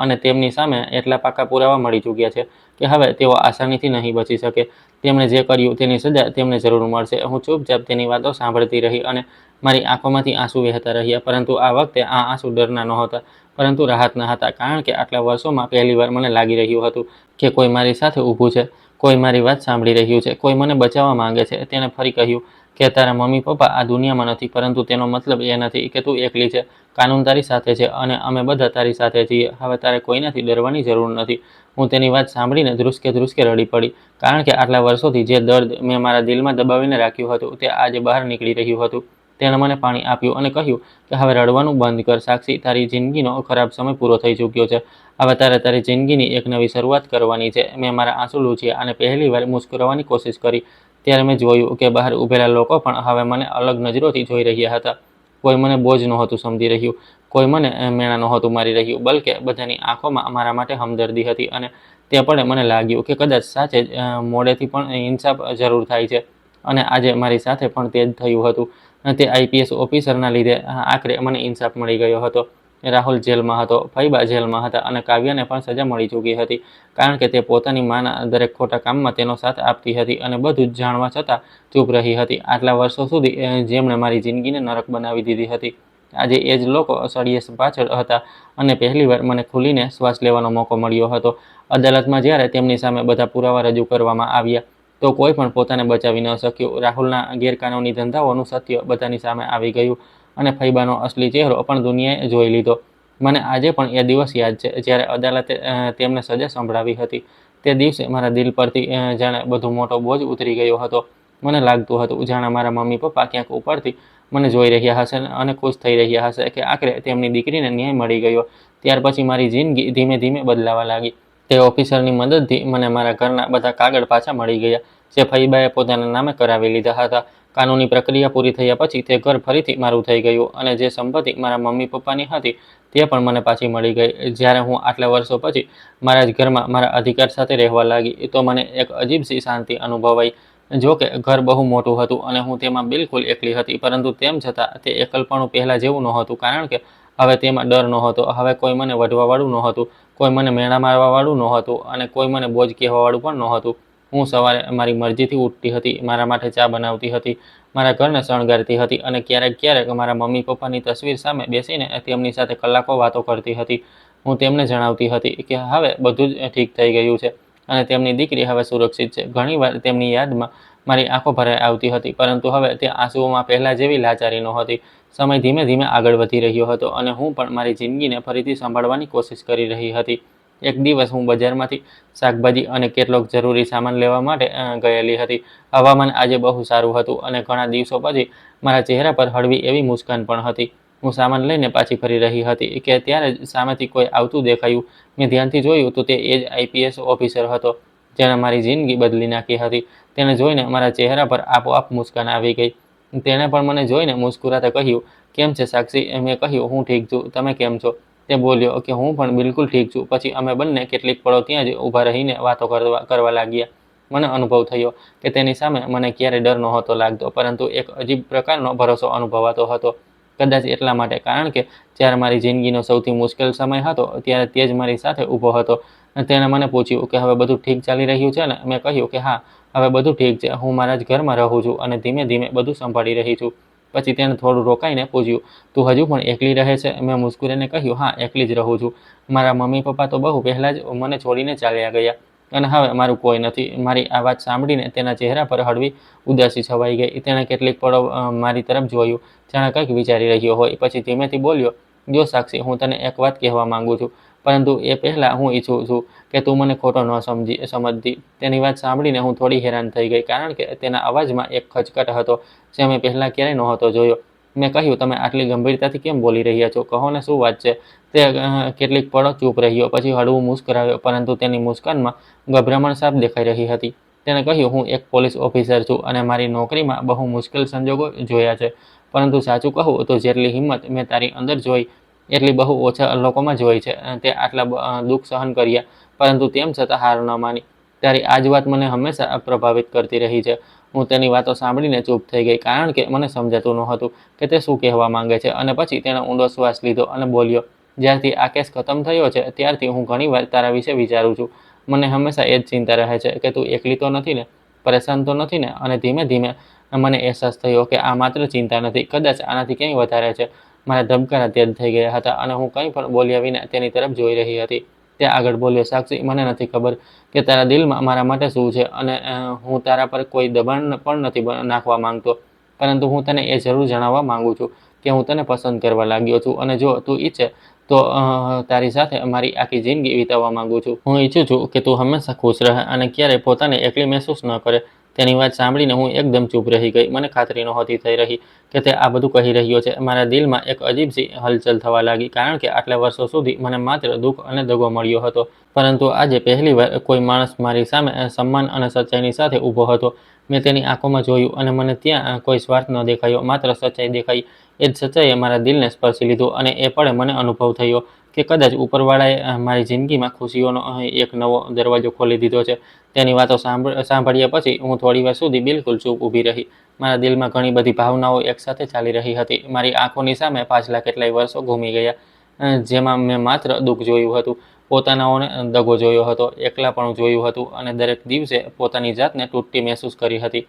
[SPEAKER 1] અને તેમની સામે એટલા પાકા પુરાવા મળી ચૂક્યા છે કે હવે તેઓ આસાનીથી નહીં બચી શકે. તેમણે જે કર્યું તેની સજા તેમને જરૂર મળશે. હું ચૂપચાપ તેની વાતો સાંભળતી રહી અને મારી આંખોમાંથી આંસુ વહેતા રહ્યા. પરંતુ આ વખતે આ આંસુ ડરના નહોતા, પરંતુ રાહતના હતા. કારણ કે આટલા વર્ષોમાં પહેલીવાર મને લાગી રહ્યું હતું કે કોઈ મારી સાથે ઊભું છે, કોઈ મારી વાત સાંભળી રહ્યું છે, કોઈ મને બચાવવા માંગે છે. તેણે ફરી કહ્યું કે તારા મમ્મી પપ્પા આ દુનિયામાં નથી, પરંતુ તેનો મતલબ એ નથી કે તું એકલી છે. કાનૂન તારી સાથે છે અને અમે બધા તારી સાથે છીએ. હવે તારે કોઈનાથી ડરવાની જરૂર નથી. હું તેની વાત સાંભળીને ધ્રુસકે ધ્રુસકે રડી પડી, કારણ કે આટલા વર્ષોથી જે દર્દ મેં મારા દિલમાં દબાવીને રાખ્યું હતું તે આજે બહાર નીકળી રહ્યું હતું. તેણે મને પાણી આપ્યું અને કહ્યું કે હવે રડવાનું બંધ કર સાક્ષી, તારી જિંદગીનો ખરાબ સમય પૂરો થઈ ચૂક્યો છે. હવે તારે તારી જિંદગીની એક નવી શરૂઆત કરવાની છે. મેં મારા આંસુ લૂછ્યા અને પહેલીવાર મુસ્કરાવવાની કોશિશ કરી. ત્યારે મેં જોયું કે બહાર ઊભેલા લોકો પણ હવે મને અલગ નજરોથી જોઈ રહ્યા હતા. કોઈ મને બોજ નહોતું સમજી રહ્યું, કોઈ મને મેણા નહોતું મારી રહ્યું, બલકે બધાની આંખોમાં મારા માટે હમદર્દી હતી. અને તે પળે મને લાગ્યું કે કદાચ સાચે જ મોડેથી પણ ઇન્સાફ જરૂર થાય છે. અને આજે મારી સાથે પણ તે જ થયું હતું. તે આઈપીએસ ઓફિસરના લીધે આખરે મને ઇન્સાફ મળી ગયો હતો. રાહુલ જેલમાં હતો, ફઈબા જેલમાં હતા અને કાવ્યાને પણ સજા મળી ચૂકી હતી, કારણ કે તે પોતાની માના દરેક ખોટા કામમાં તેનો સાથ આપતી હતી અને બધું જ જાણવા છતાં ચૂપ રહી હતી. આટલા વર્ષો સુધી જેમણે મારી જિંદગીને નરક બનાવી દીધી હતી, આજે એ જ લોકો સળિયે પાછળ હતા અને પહેલીવાર મને ખુલીને શ્વાસ લેવાનો મોકો મળ્યો હતો. અદાલતમાં જ્યારે તેમની સામે બધા પુરાવા રજૂ કરવામાં આવ્યા તો કોઈ પણ પોતાને બચાવી ન શક્યું. રાહુલના ગેરકાનૂની ધંધાઓનું સત્ય બધાની સામે આવી ગયું અને ફઈબાનો અસલી ચહેરો પણ દુનિયાએ જોઈ લીધો. મને આજે પણ એ દિવસ યાદ છે જ્યારે અદાલતે તેમને સજા સંભળાવી હતી. તે દિવસે મારા દિલ પરથી જાણે બધો મોટો બોજ ઉતરી ગયો હતો. મને લાગતું હતું જાણે મારા મમ્મી પપ્પા ક્યાંક ઉપરથી મને જોઈ રહ્યા હશે અને ખુશ થઈ રહ્યા હશે કે આખરે તેમની દીકરીને ન્યાય મળી ગયો. ત્યાર પછી મારી જિંદગી ધીમે ધીમે બદલાવા લાગી. તે ઓફિસરની મદદથી મને મારા ઘરના બધા કાગળ પાછા મળી ગયા, જે ફઈબાએ પોતાના નામે કરાવી લીધા હતા. કાનૂની પ્રક્રિયા પૂરી થયા પછી તે ઘર ફરીથી મારું થઈ ગયું અને જે સંપત્તિ મારા મમ્મી પપ્પાની હતી તે પણ મને પાછી મળી ગઈ. જ્યારે હું આટલા વર્ષો પછી મારા જ ઘરમાં મારા અધિકાર સાથે રહેવા લાગી તો મને એક અજીબસી શાંતિ અનુભવાઈ. જો કે ઘર બહુ મોટું હતું અને હું તેમાં બિલકુલ એકલી હતી, પરંતુ તેમ છતાં તે એકલપણું પહેલાં જેવું નહોતું, કારણ કે હવે તેમાં ડર નહોતો. હવે કોઈ મને વઢવાવાળું નહોતું, કોઈ મને મેણા મારવાવાળું નહોતું અને કોઈ મને બોજ કહેવાવાળું પણ નહોતું. હું સવારે મારી મરજીથી ઉઠતી હતી, મારા માટે ચા બનાવતી હતી, મારા ઘરને શણગારતી હતી અને ક્યારેક ક્યારેક મારા મમ્મી પપ્પાની તસવીર સામે બેસીને તેમની સાથે કલાકો વાતો કરતી હતી. હું તેમને જણાવતી હતી કે હવે બધું જ ઠીક થઈ ગયું છે અને તેમની દીકરી હવે સુરક્ષિત છે. ઘણીવાર તેમની યાદમાં મારી આંખો ભરાઈ આવતી હતી, પરંતુ હવે તે આંસુઓમાં પહેલાં જેવી લાચારી નહોતી. સમય ધીમે ધીમે આગળ વધી રહ્યો હતો અને હું પણ મારી જિંદગીને ફરીથી સંભાળવાની કોશિશ કરી રહી હતી. એક દિવસ હું બજારમાંથી શાકભાજી અને કેટલોક જરૂરી સામાન લેવા માટે ગયેલી હતી. હવામાન આજે બહુ સારું હતું અને ઘણા દિવસો પછી મારા ચહેરા પર હળવી એવી મુસ્કાન પણ હતી. હું સામાન લઈને પાછી ફરી રહી હતી કે ત્યારે જ સામેથી કોઈ આવતું દેખાયું. મેં ધ્યાનથી જોયું તો તે એ જ આઈપીએસ ઓફિસર હતો જેણે મારી જિંદગી બદલી નાખી હતી. તેને જોઈને મારા ચહેરા પર આપોઆપ મુસ્કાન આવી ગઈ. તેણે પણ મને જોઈને મુસ્કુરાતા કહ્યું, કેમ છે સાક્ષી? મેં કહ્યું, હું ઠીક છું, તમે કેમ છો? તે બોલ્યો કે હું પણ બિલકુલ ઠીક છું. પછી અમે બંને કેટલીક પળો ત્યાં જ ઊભા રહીને વાતો કરવા લાગ્યા. મને અનુભવ થયો કે તેની સામે મને ક્યારેય ડર નહોતો લાગતો, પરંતુ એક અજીબ પ્રકારનો ભરોસો અનુભવાતો હતો. કદાચ એટલા માટે, કારણ કે જ્યારે મારી જિંદગીનો સૌથી મુશ્કેલ સમય હતો ત્યારે તે જ મારી સાથે ઊભો હતો. તેણે મને પૂછ્યું કે હવે બધું ઠીક ચાલી રહ્યું છે ને? મેં કહ્યું કે હા, હવે બધું ઠીક છે. હું મારા જ ઘરમાં રહું છું અને ધીમે ધીમે બધું સંભાળી રહી છું. પછી તેણે થોડું રોકાઈને પૂછ્યું, તું હજુ પણ એકલી રહે છે? મેં મુસ્કરીને કહ્યું, હા, એકલી જ રહું છું. મારા મમ્મી પપ્પા તો બહુ પહેલાં જ મને છોડીને ચાલ્યા ગયા અને હવે મારું કોઈ નથી. મારી આ વાત સાંભળીને તેના ચહેરા પર હળવી ઉદાસી છવાઈ ગઈ. તેણે કેટલીક પળો મારી તરફ જોયું, જાણે કંઈક વિચારી રહ્યો હોય. પછી ધીમેથી બોલ્યો, જો સાક્ષી, હું તને એક વાત કહેવા માંગુ છું. પરંતુ એ પહેલાં હું ઈચ્છું છું કે તું મને ખોટો ન સમજતી. તેની વાત સાંભળીને હું થોડી હેરાન થઈ ગઈ, કારણ કે તેના અવાજમાં એક ખચકાટ હતો જે મેં પહેલાં ક્યારેય નહોતો જોયો. મેં કહ્યું, તમે આટલી ગંભીરતાથી કેમ બોલી રહ્યા છો? કહો ને, શું વાત છે? તે કેટલીક પળો ચૂપ રહ્યો, પછી હળવું મુસ્કરાવ્યો, પરંતુ તેની મુસ્કાનમાં ગભરામણ સાફ દેખાઈ રહી હતી. તેણે કહ્યું, હું એક પોલીસ ઓફિસર છું અને મારી નોકરીમાં બહુ મુશ્કેલ સંજોગો જોયા છે. પરંતુ સાચું કહું તો જેટલી હિંમત મેં તારી અંદર જોઈ એટલી બહુ ઓછા લોકોમાં જોઈ છે. તે આટલા દુઃખ સહન કર્યા, પરંતુ તેમ છતાં હાર ન માની. તારી આ જ વાત મને હંમેશા પ્રભાવિત કરતી રહી છે. હું તેની વાતો સાંભળીને ચૂપ થઈ ગઈ, કારણ કે મને સમજાતું નહોતું કે તે શું કહેવા માંગે છે. અને પછી તેણે ઊંડો શ્વાસ લીધો અને બોલ્યો, જ્યારથી આ કેસ ખતમ થયો છે ત્યારથી હું ઘણીવાર તારા વિશે વિચારું છું. મને હંમેશા એ જ ચિંતા રહે છે કે તું એકલી તો નથી ને, પરેશાન તો નથી ને. અને ધીમે ધીમે મને અહેસાસ થયો કે આ માત્ર ચિંતા નથી, કદાચ આનાથી કંઈ વધારે છે. મારા ધબકારા તેજ થઈ ગયા હતા અને હું કંઈ પણ બોલ્યા વિના તેની તરફ જોઈ રહી હતી. તે આગળ બોલ્યો, સાક્ષી, મને નથી ખબર કે તારા દિલમાં મારા માટે શું છે, અને હું તારા પર કોઈ દબાણ પણ નથી નાખવા માંગતો, પરંતુ હું તને એ જરૂર જણાવવા માંગુ છું કે હું તને પસંદ કરવા લાગ્યો છું, અને જો તું ઈચ્છે તો તારી સાથે મારી આખી જિંદગી વિતાવવા માંગુ છું. હું ઈચ્છું છું કે તું હંમેશા ખુશ રહે અને ક્યારેય પોતાને એકલી મહેસૂસ ન કરે. તેની વાત સાંભળીને હું એકદમ ચૂપ રહી ગઈ. મને ખાતરી નહોતી થઈ રહી કે તે આ બધું કહી રહ્યો છે. મારા દિલમાં એક અજીબસી હલચલ થવા લાગી, કારણ કે આટલા વર્ષો સુધી મને માત્ર દુઃખ અને દગો મળ્યો હતો. પરંતુ આજે પહેલીવાર કોઈ માણસ મારી સામે સન્માન અને સચ્ચાઈની સાથે ઊભો હતો. મેં તેની આંખોમાં જોયું અને મને ત્યાં કોઈ સ્વાર્થ ન દેખાયો, માત્ર સચ્ચાઈ દેખાઈ. એ જ સચ્ચાઈએ મારા દિલને સ્પર્શી લીધું, અને એ પળે મને અનુભવ થયો કે કદાચ ઉપરવાળાએ મારી જિંદગીમાં ખુશીઓનો એક નવો દરવાજો ખોલી દીધો છે. તેની વાતો સાંભળ્યા પછી હું થોડીવાર સુધી બિલકુલ ચૂપ ઊભી રહી. મારા દિલમાં ઘણી બધી ભાવનાઓ એકસાથે ચાલી રહી હતી. મારી આંખોની સામે પાછલા કેટલાય વર્ષો ઘૂમી ગયા, જેમાં મેં માત્ર દુઃખ જોયું હતું, પોતાનાઓને દગો જોયો હતો, એકલાપણું જોયું હતું, અને દરેક દિવસે પોતાની જાતને તૂટતી મહેસૂસ કરી હતી.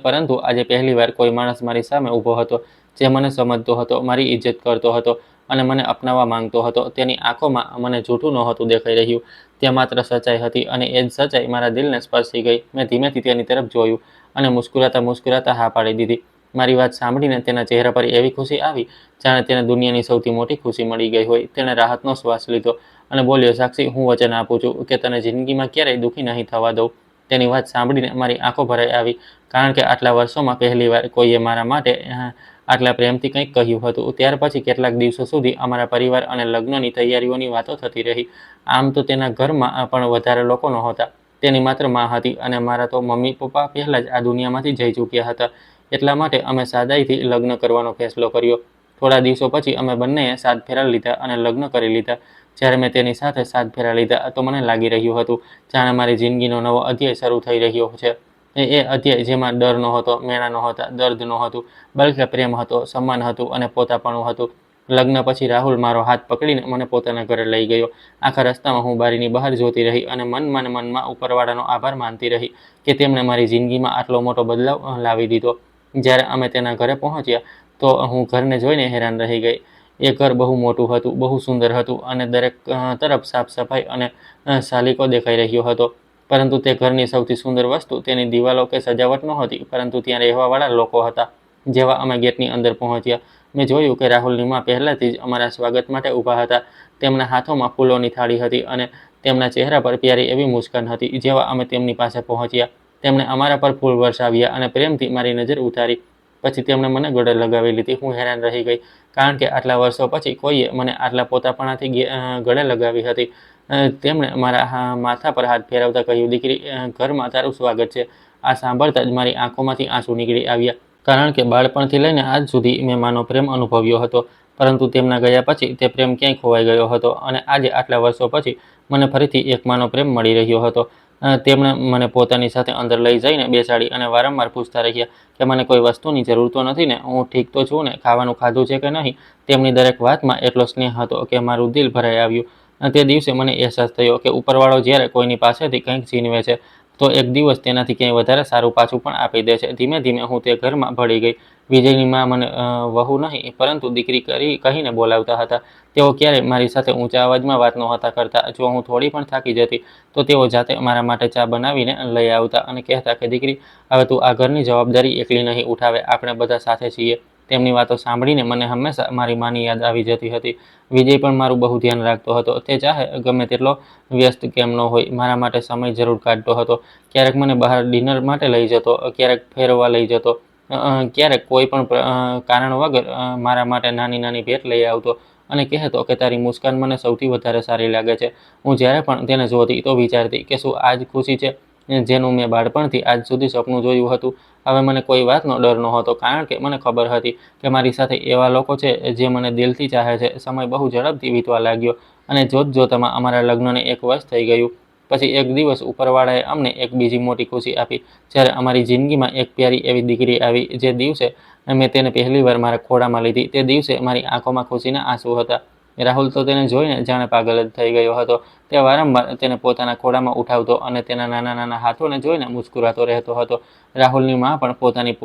[SPEAKER 1] પરંતુ આજે પહેલીવાર કોઈ માણસ મારી સામે ઊભો હતો જે મને સમજતો હતો, મારી ઇજ્જત કરતો હતો અને મને અપનાવવા માંગતો હતો. તેની આંખોમાં મને જૂઠું નહોતું દેખાઈ રહ્યું, ત્યાં માત્ર સચ્ચાઈ હતી, અને એ જ સચ્ચાઈ મારા દિલને સ્પર્શી ગઈ. મેં ધીમેથી તેની તરફ જોયું અને મુસ્કુરાતા હા પાડી દીધી. મારી વાત સાંભળીને તેના ચહેરા પર એવી ખુશી આવી જાણે તેને દુનિયાની સૌથી મોટી ખુશી મળી ગઈ હોય. તેણે રાહતનો શ્વાસ લીધો અને બોલ્યો, સાક્ષી, હું વચન આપું છું કે તને જિંદગીમાં ક્યારેય દુઃખી નહીં થવા દઉં. તેની વાત સાંભળીને મારી આંખો ભરાઈ આવી, કારણ કે આટલા વર્ષોમાં પહેલીવાર કોઈએ મારા માટે આટલા પ્રેમથી કંઈક કહ્યું હતું. ત્યાર પછી કેટલાક દિવસો સુધી અમારા પરિવાર અને લગ્નની તૈયારીઓની વાતો થતી રહી. આમ તો તેના ઘરમાં પણ વધારે લોકો નહોતા. તેની માત્ર માં હતી, અને મારા તો મમ્મી પપ્પા પહેલાં જ આ દુનિયામાંથી જઈ ચૂક્યા હતા. એટલા માટે અમે સાદાઈથી લગ્ન કરવાનો ફેસલો કર્યો. થોડા દિવસો પછી અમે બંનેએ સાત ફેરા લીધા અને લગ્ન કરી લીધા. જ્યારે મેં તેની સાથે સાત ફેરા લીધા તો મને લાગી રહ્યું હતું જાણે મારી જિંદગીનો નવો અધ્યાય શરૂ થઈ રહ્યો છે. એ અધ્યાય જેમાં ડર નહોતો, મેણા નહોતા, દર્દ નહોતું, બલ્કે પ્રેમ હતો, સન્માન હતું અને પોતાપણું હતું. લગ્ન પછી રાહુલ મારો હાથ પકડીને મને પોતાના ઘરે લઈ ગયો. આખા રસ્તામાં હું બારીની બહાર જોતી રહી અને મનમાં ઉપરવાળાનો આભાર માનતી રહી કે તેમણે મારી જિંદગીમાં આટલો મોટો બદલાવ લાવી દીધો. જ્યારે અમે તેના ઘરે પહોંચ્યા તો હું ઘરને જોઈને હેરાન રહી ગઈ. એ ઘર બહુ મોટું હતું, બહુ સુંદર હતું, અને દરેક તરફ સાફ સફાઈ અને શાલીકો દેખાઈ રહ્યો હતો. પરંતુ તે ઘરની સૌથી સુંદર વસ્તુ તેની દિવાલો કે સજાવટ નહોતી, પરંતુ ત્યાં રહેવાવાળા લોકો હતા. જેવા અમે ગેટની અંદર પહોંચ્યા, મેં જોયું કે રાહુલની માં પહેલાથી જ અમારા સ્વાગત માટે ઊભા હતા. તેમના હાથોમાં ફૂલોની થાળી હતી અને તેમના ચહેરા પર પ્યારી એવી મુસ્કાન હતી. જેવા અમે તેમની પાસે પહોંચ્યા, તેમણે અમારા પર ફૂલ વરસાવ્યા અને પ્રેમથી મારી નજર ઉતારી. પછી તેમણે મને ગળે લગાવી લીધી. હું હેરાન રહી ગઈ, કારણ કે આટલા વર્ષો પછી કોઈએ મને આટલા પોતાપણાથી ગળે લગાવી હતી. તેમણે મારા માથા પર હાથ ફેરવતા કહ્યું, દીકરી, ઘરમાં તારું સ્વાગત છે. આ સાંભળતા જ મારી આંખોમાંથી આંસુ નીકળી આવ્યા, કારણ કે બાળપણથી લઈને આજ સુધી મેં માનો પ્રેમ અનુભવ્યો હતો, પરંતુ તેમના ગયા પછી તે પ્રેમ ક્યાંય ખોવાઈ ગયો હતો. અને આજે આટલા વર્ષો પછી મને ફરીથી એક માનો પ્રેમ મળી રહ્યો હતો. તેમણે મને પોતાની સાથે અંદર લઈ જઈને બેસાડી અને વારંવાર પૂછતા રહ્યા કે મને કોઈ વસ્તુની જરૂર તો નથી ને, હું ઠીક તો છું ને, ખાવાનું ખાધું છે કે નહીં. તેમની દરેક વાતમાં એટલો સ્નેહ હતો કે મારું દિલ ભરાઈ આવ્યું. તે દિવસે મને અહેસાસ થયો કે ઉપરવાળો જ્યારે કોઈની પાસેથી કંઈક છીનવે છે તો એક દિવસ તેનાથી ક્યાંય વધારે સારું પાછું પણ આપી દે છે. ધીમે ધીમે હું તે ઘરમાં ભળી ગઈ. વિજયની માં મને વહુ નહીં, પરંતુ દીકરી કહીને બોલાવતા હતા. તેઓ ક્યારેય મારી સાથે ઊંચા અવાજમાં વાત નહોતા કરતા. જો હું થોડી પણ થાકી જતી તો તેઓ જાતે મારા માટે ચા બનાવીને લઈ આવતા અને કહેતા કે દીકરી, હવે તું આ ઘરની જવાબદારી એકલી નહીં ઉઠાવે, આપણે બધા સાથે છીએ. તેમની વાતો સાંભળીને મને હંમેશા મારી માની યાદ આવી જતી હતી. વિજય પણ મારું બહુ ધ્યાન રાખતો હતો. તે ચાહે ગમે તેટલો વ્યસ્ત કેમ ન હોય, મારા માટે સમય જરૂર કાઢતો હતો. ક્યારેક મને બહાર ડિનર માટે લઈ જતો, ક્યારેક ફેરવવા લઈ જતો, ક્યારેક કોઈ પણ કારણ વગર મારા માટે નાની નાની ભેટ લઈ આવતો અને કહેતો કે તારી મુસ્કાન મને સૌથી વધારે સારી લાગે છે. હું જ્યારે પણ તેને જોતી તો વિચારતી કે શું આ જ ખુશી છે જેનું મેં બાળપણથી આજ સુધી સપનું જોયું હતું. હવે મને કોઈ વાતનો ડર નહોતો, કારણ કે મને ખબર હતી કે મારી સાથે એવા લોકો છે જે મને દિલથી ચાહે છે. સમય બહુ ઝડપથી વીતવા લાગ્યો અને જોત જોતામાં અમારા લગ્નને 1 વર્ષ થઈ ગયું. પછી એક દિવસ ઉપરવાળાએ અમને એક બીજી મોટી ખુશી આપી, જ્યારે અમારી જિંદગીમાં એક પ્યારી એવી દીકરી આવી. જે દિવસે મેં તેને પહેલીવાર મારા ખોળામાં લીધી, તે દિવસે મારી આંખોમાં ખુશીના આંસુ હતા. રાહુલ તો તેને જોઈને જાણે પાગલ જ થઈ ગયો હતો. તે વારંવાર તેને પોતાના ખોળામાં ઉઠાવતો અને તેના નાના નાના હાથોને જોઈને મુસ્કુરાતો રહેતો હતો. રાહુલની માં પણ પોતાની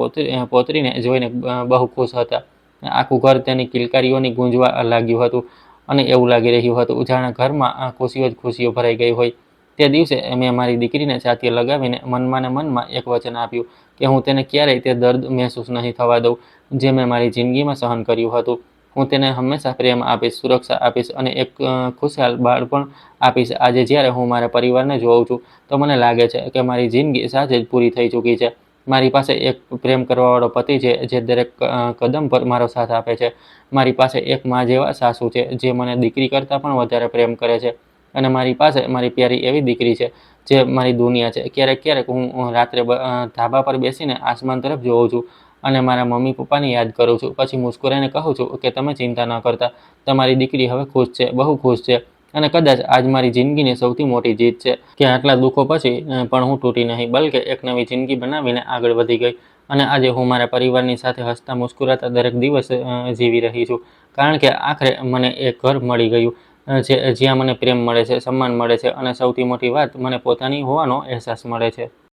[SPEAKER 1] પોતરીને જોઈને બહુ ખુશ હતા. આખું ઘર તેની કિલકારીઓની ગુંજવા લાગ્યું હતું અને એવું લાગી રહ્યું હતું જાણે ઘરમાં ખુશીઓ જ ખુશીઓ ભરાઈ ગઈ હોય. તે દિવસે મેં મારી દીકરીને છાતીએ લગાવીને મનમાં ને મનમાં એક વચન આપ્યું કે હું તેને ક્યારેય તે દર્દ મહેસૂસ નહીં થવા દઉં જે મેં મારી જિંદગીમાં સહન કર્યું હતું. હું તેને હંમેશા પ્રેમ આપીશ, સુરક્ષા આપીશ અને એક ખુશહાલ બાળપણ આપીશ. આજે જ્યારે હું મારા પરિવારને જોઉં છું તો મને લાગે છે કે મારી જિંદગી સાચે જ પૂરી થઈ ચૂકી છે. મારી પાસે એક પ્રેમ કરવાવાળો પતિ છે જે દરેક કદમ પર મારો સાથ આપે છે. મારી પાસે એક માં જેવા સાસુ છે જે મને દીકરી કરતાં પણ વધારે પ્રેમ કરે છે. અને મારી પાસે મારી પ્યારી એવી દીકરી છે જે મારી દુનિયા છે. ક્યારેક ક્યારેક હું રાત્રે ધાબા પર બેસીને આસમાન તરફ જોઉં છું અને મારા મમ્મી પપ્પાને યાદ કરું છું. પછી મુસ્કુરાઈને કહું છું કે તમે ચિંતા ન કરતા, તમારી દીકરી હવે ખુશ છે, બહુ ખુશ છે. અને કદાચ આજ મારી જિંદગીની સૌથી મોટી જીત છે કે આટલા દુઃખો પછી પણ હું તૂટી નહીં, બલ્કે એક નવી જિંદગી બનાવીને આગળ વધી ગઈ. અને આજે હું મારા પરિવારની સાથે હસતા મુસ્કુરાતા દરેક દિવસ જીવી રહી છું, કારણ કે આખરે મને એક ઘર મળી ગયું જ્યાં મને પ્રેમ મળે છે, સન્માન મળે છે અને સૌથી મોટી વાત, મને પોતાની હોવાનો અહેસાસ મળે છે.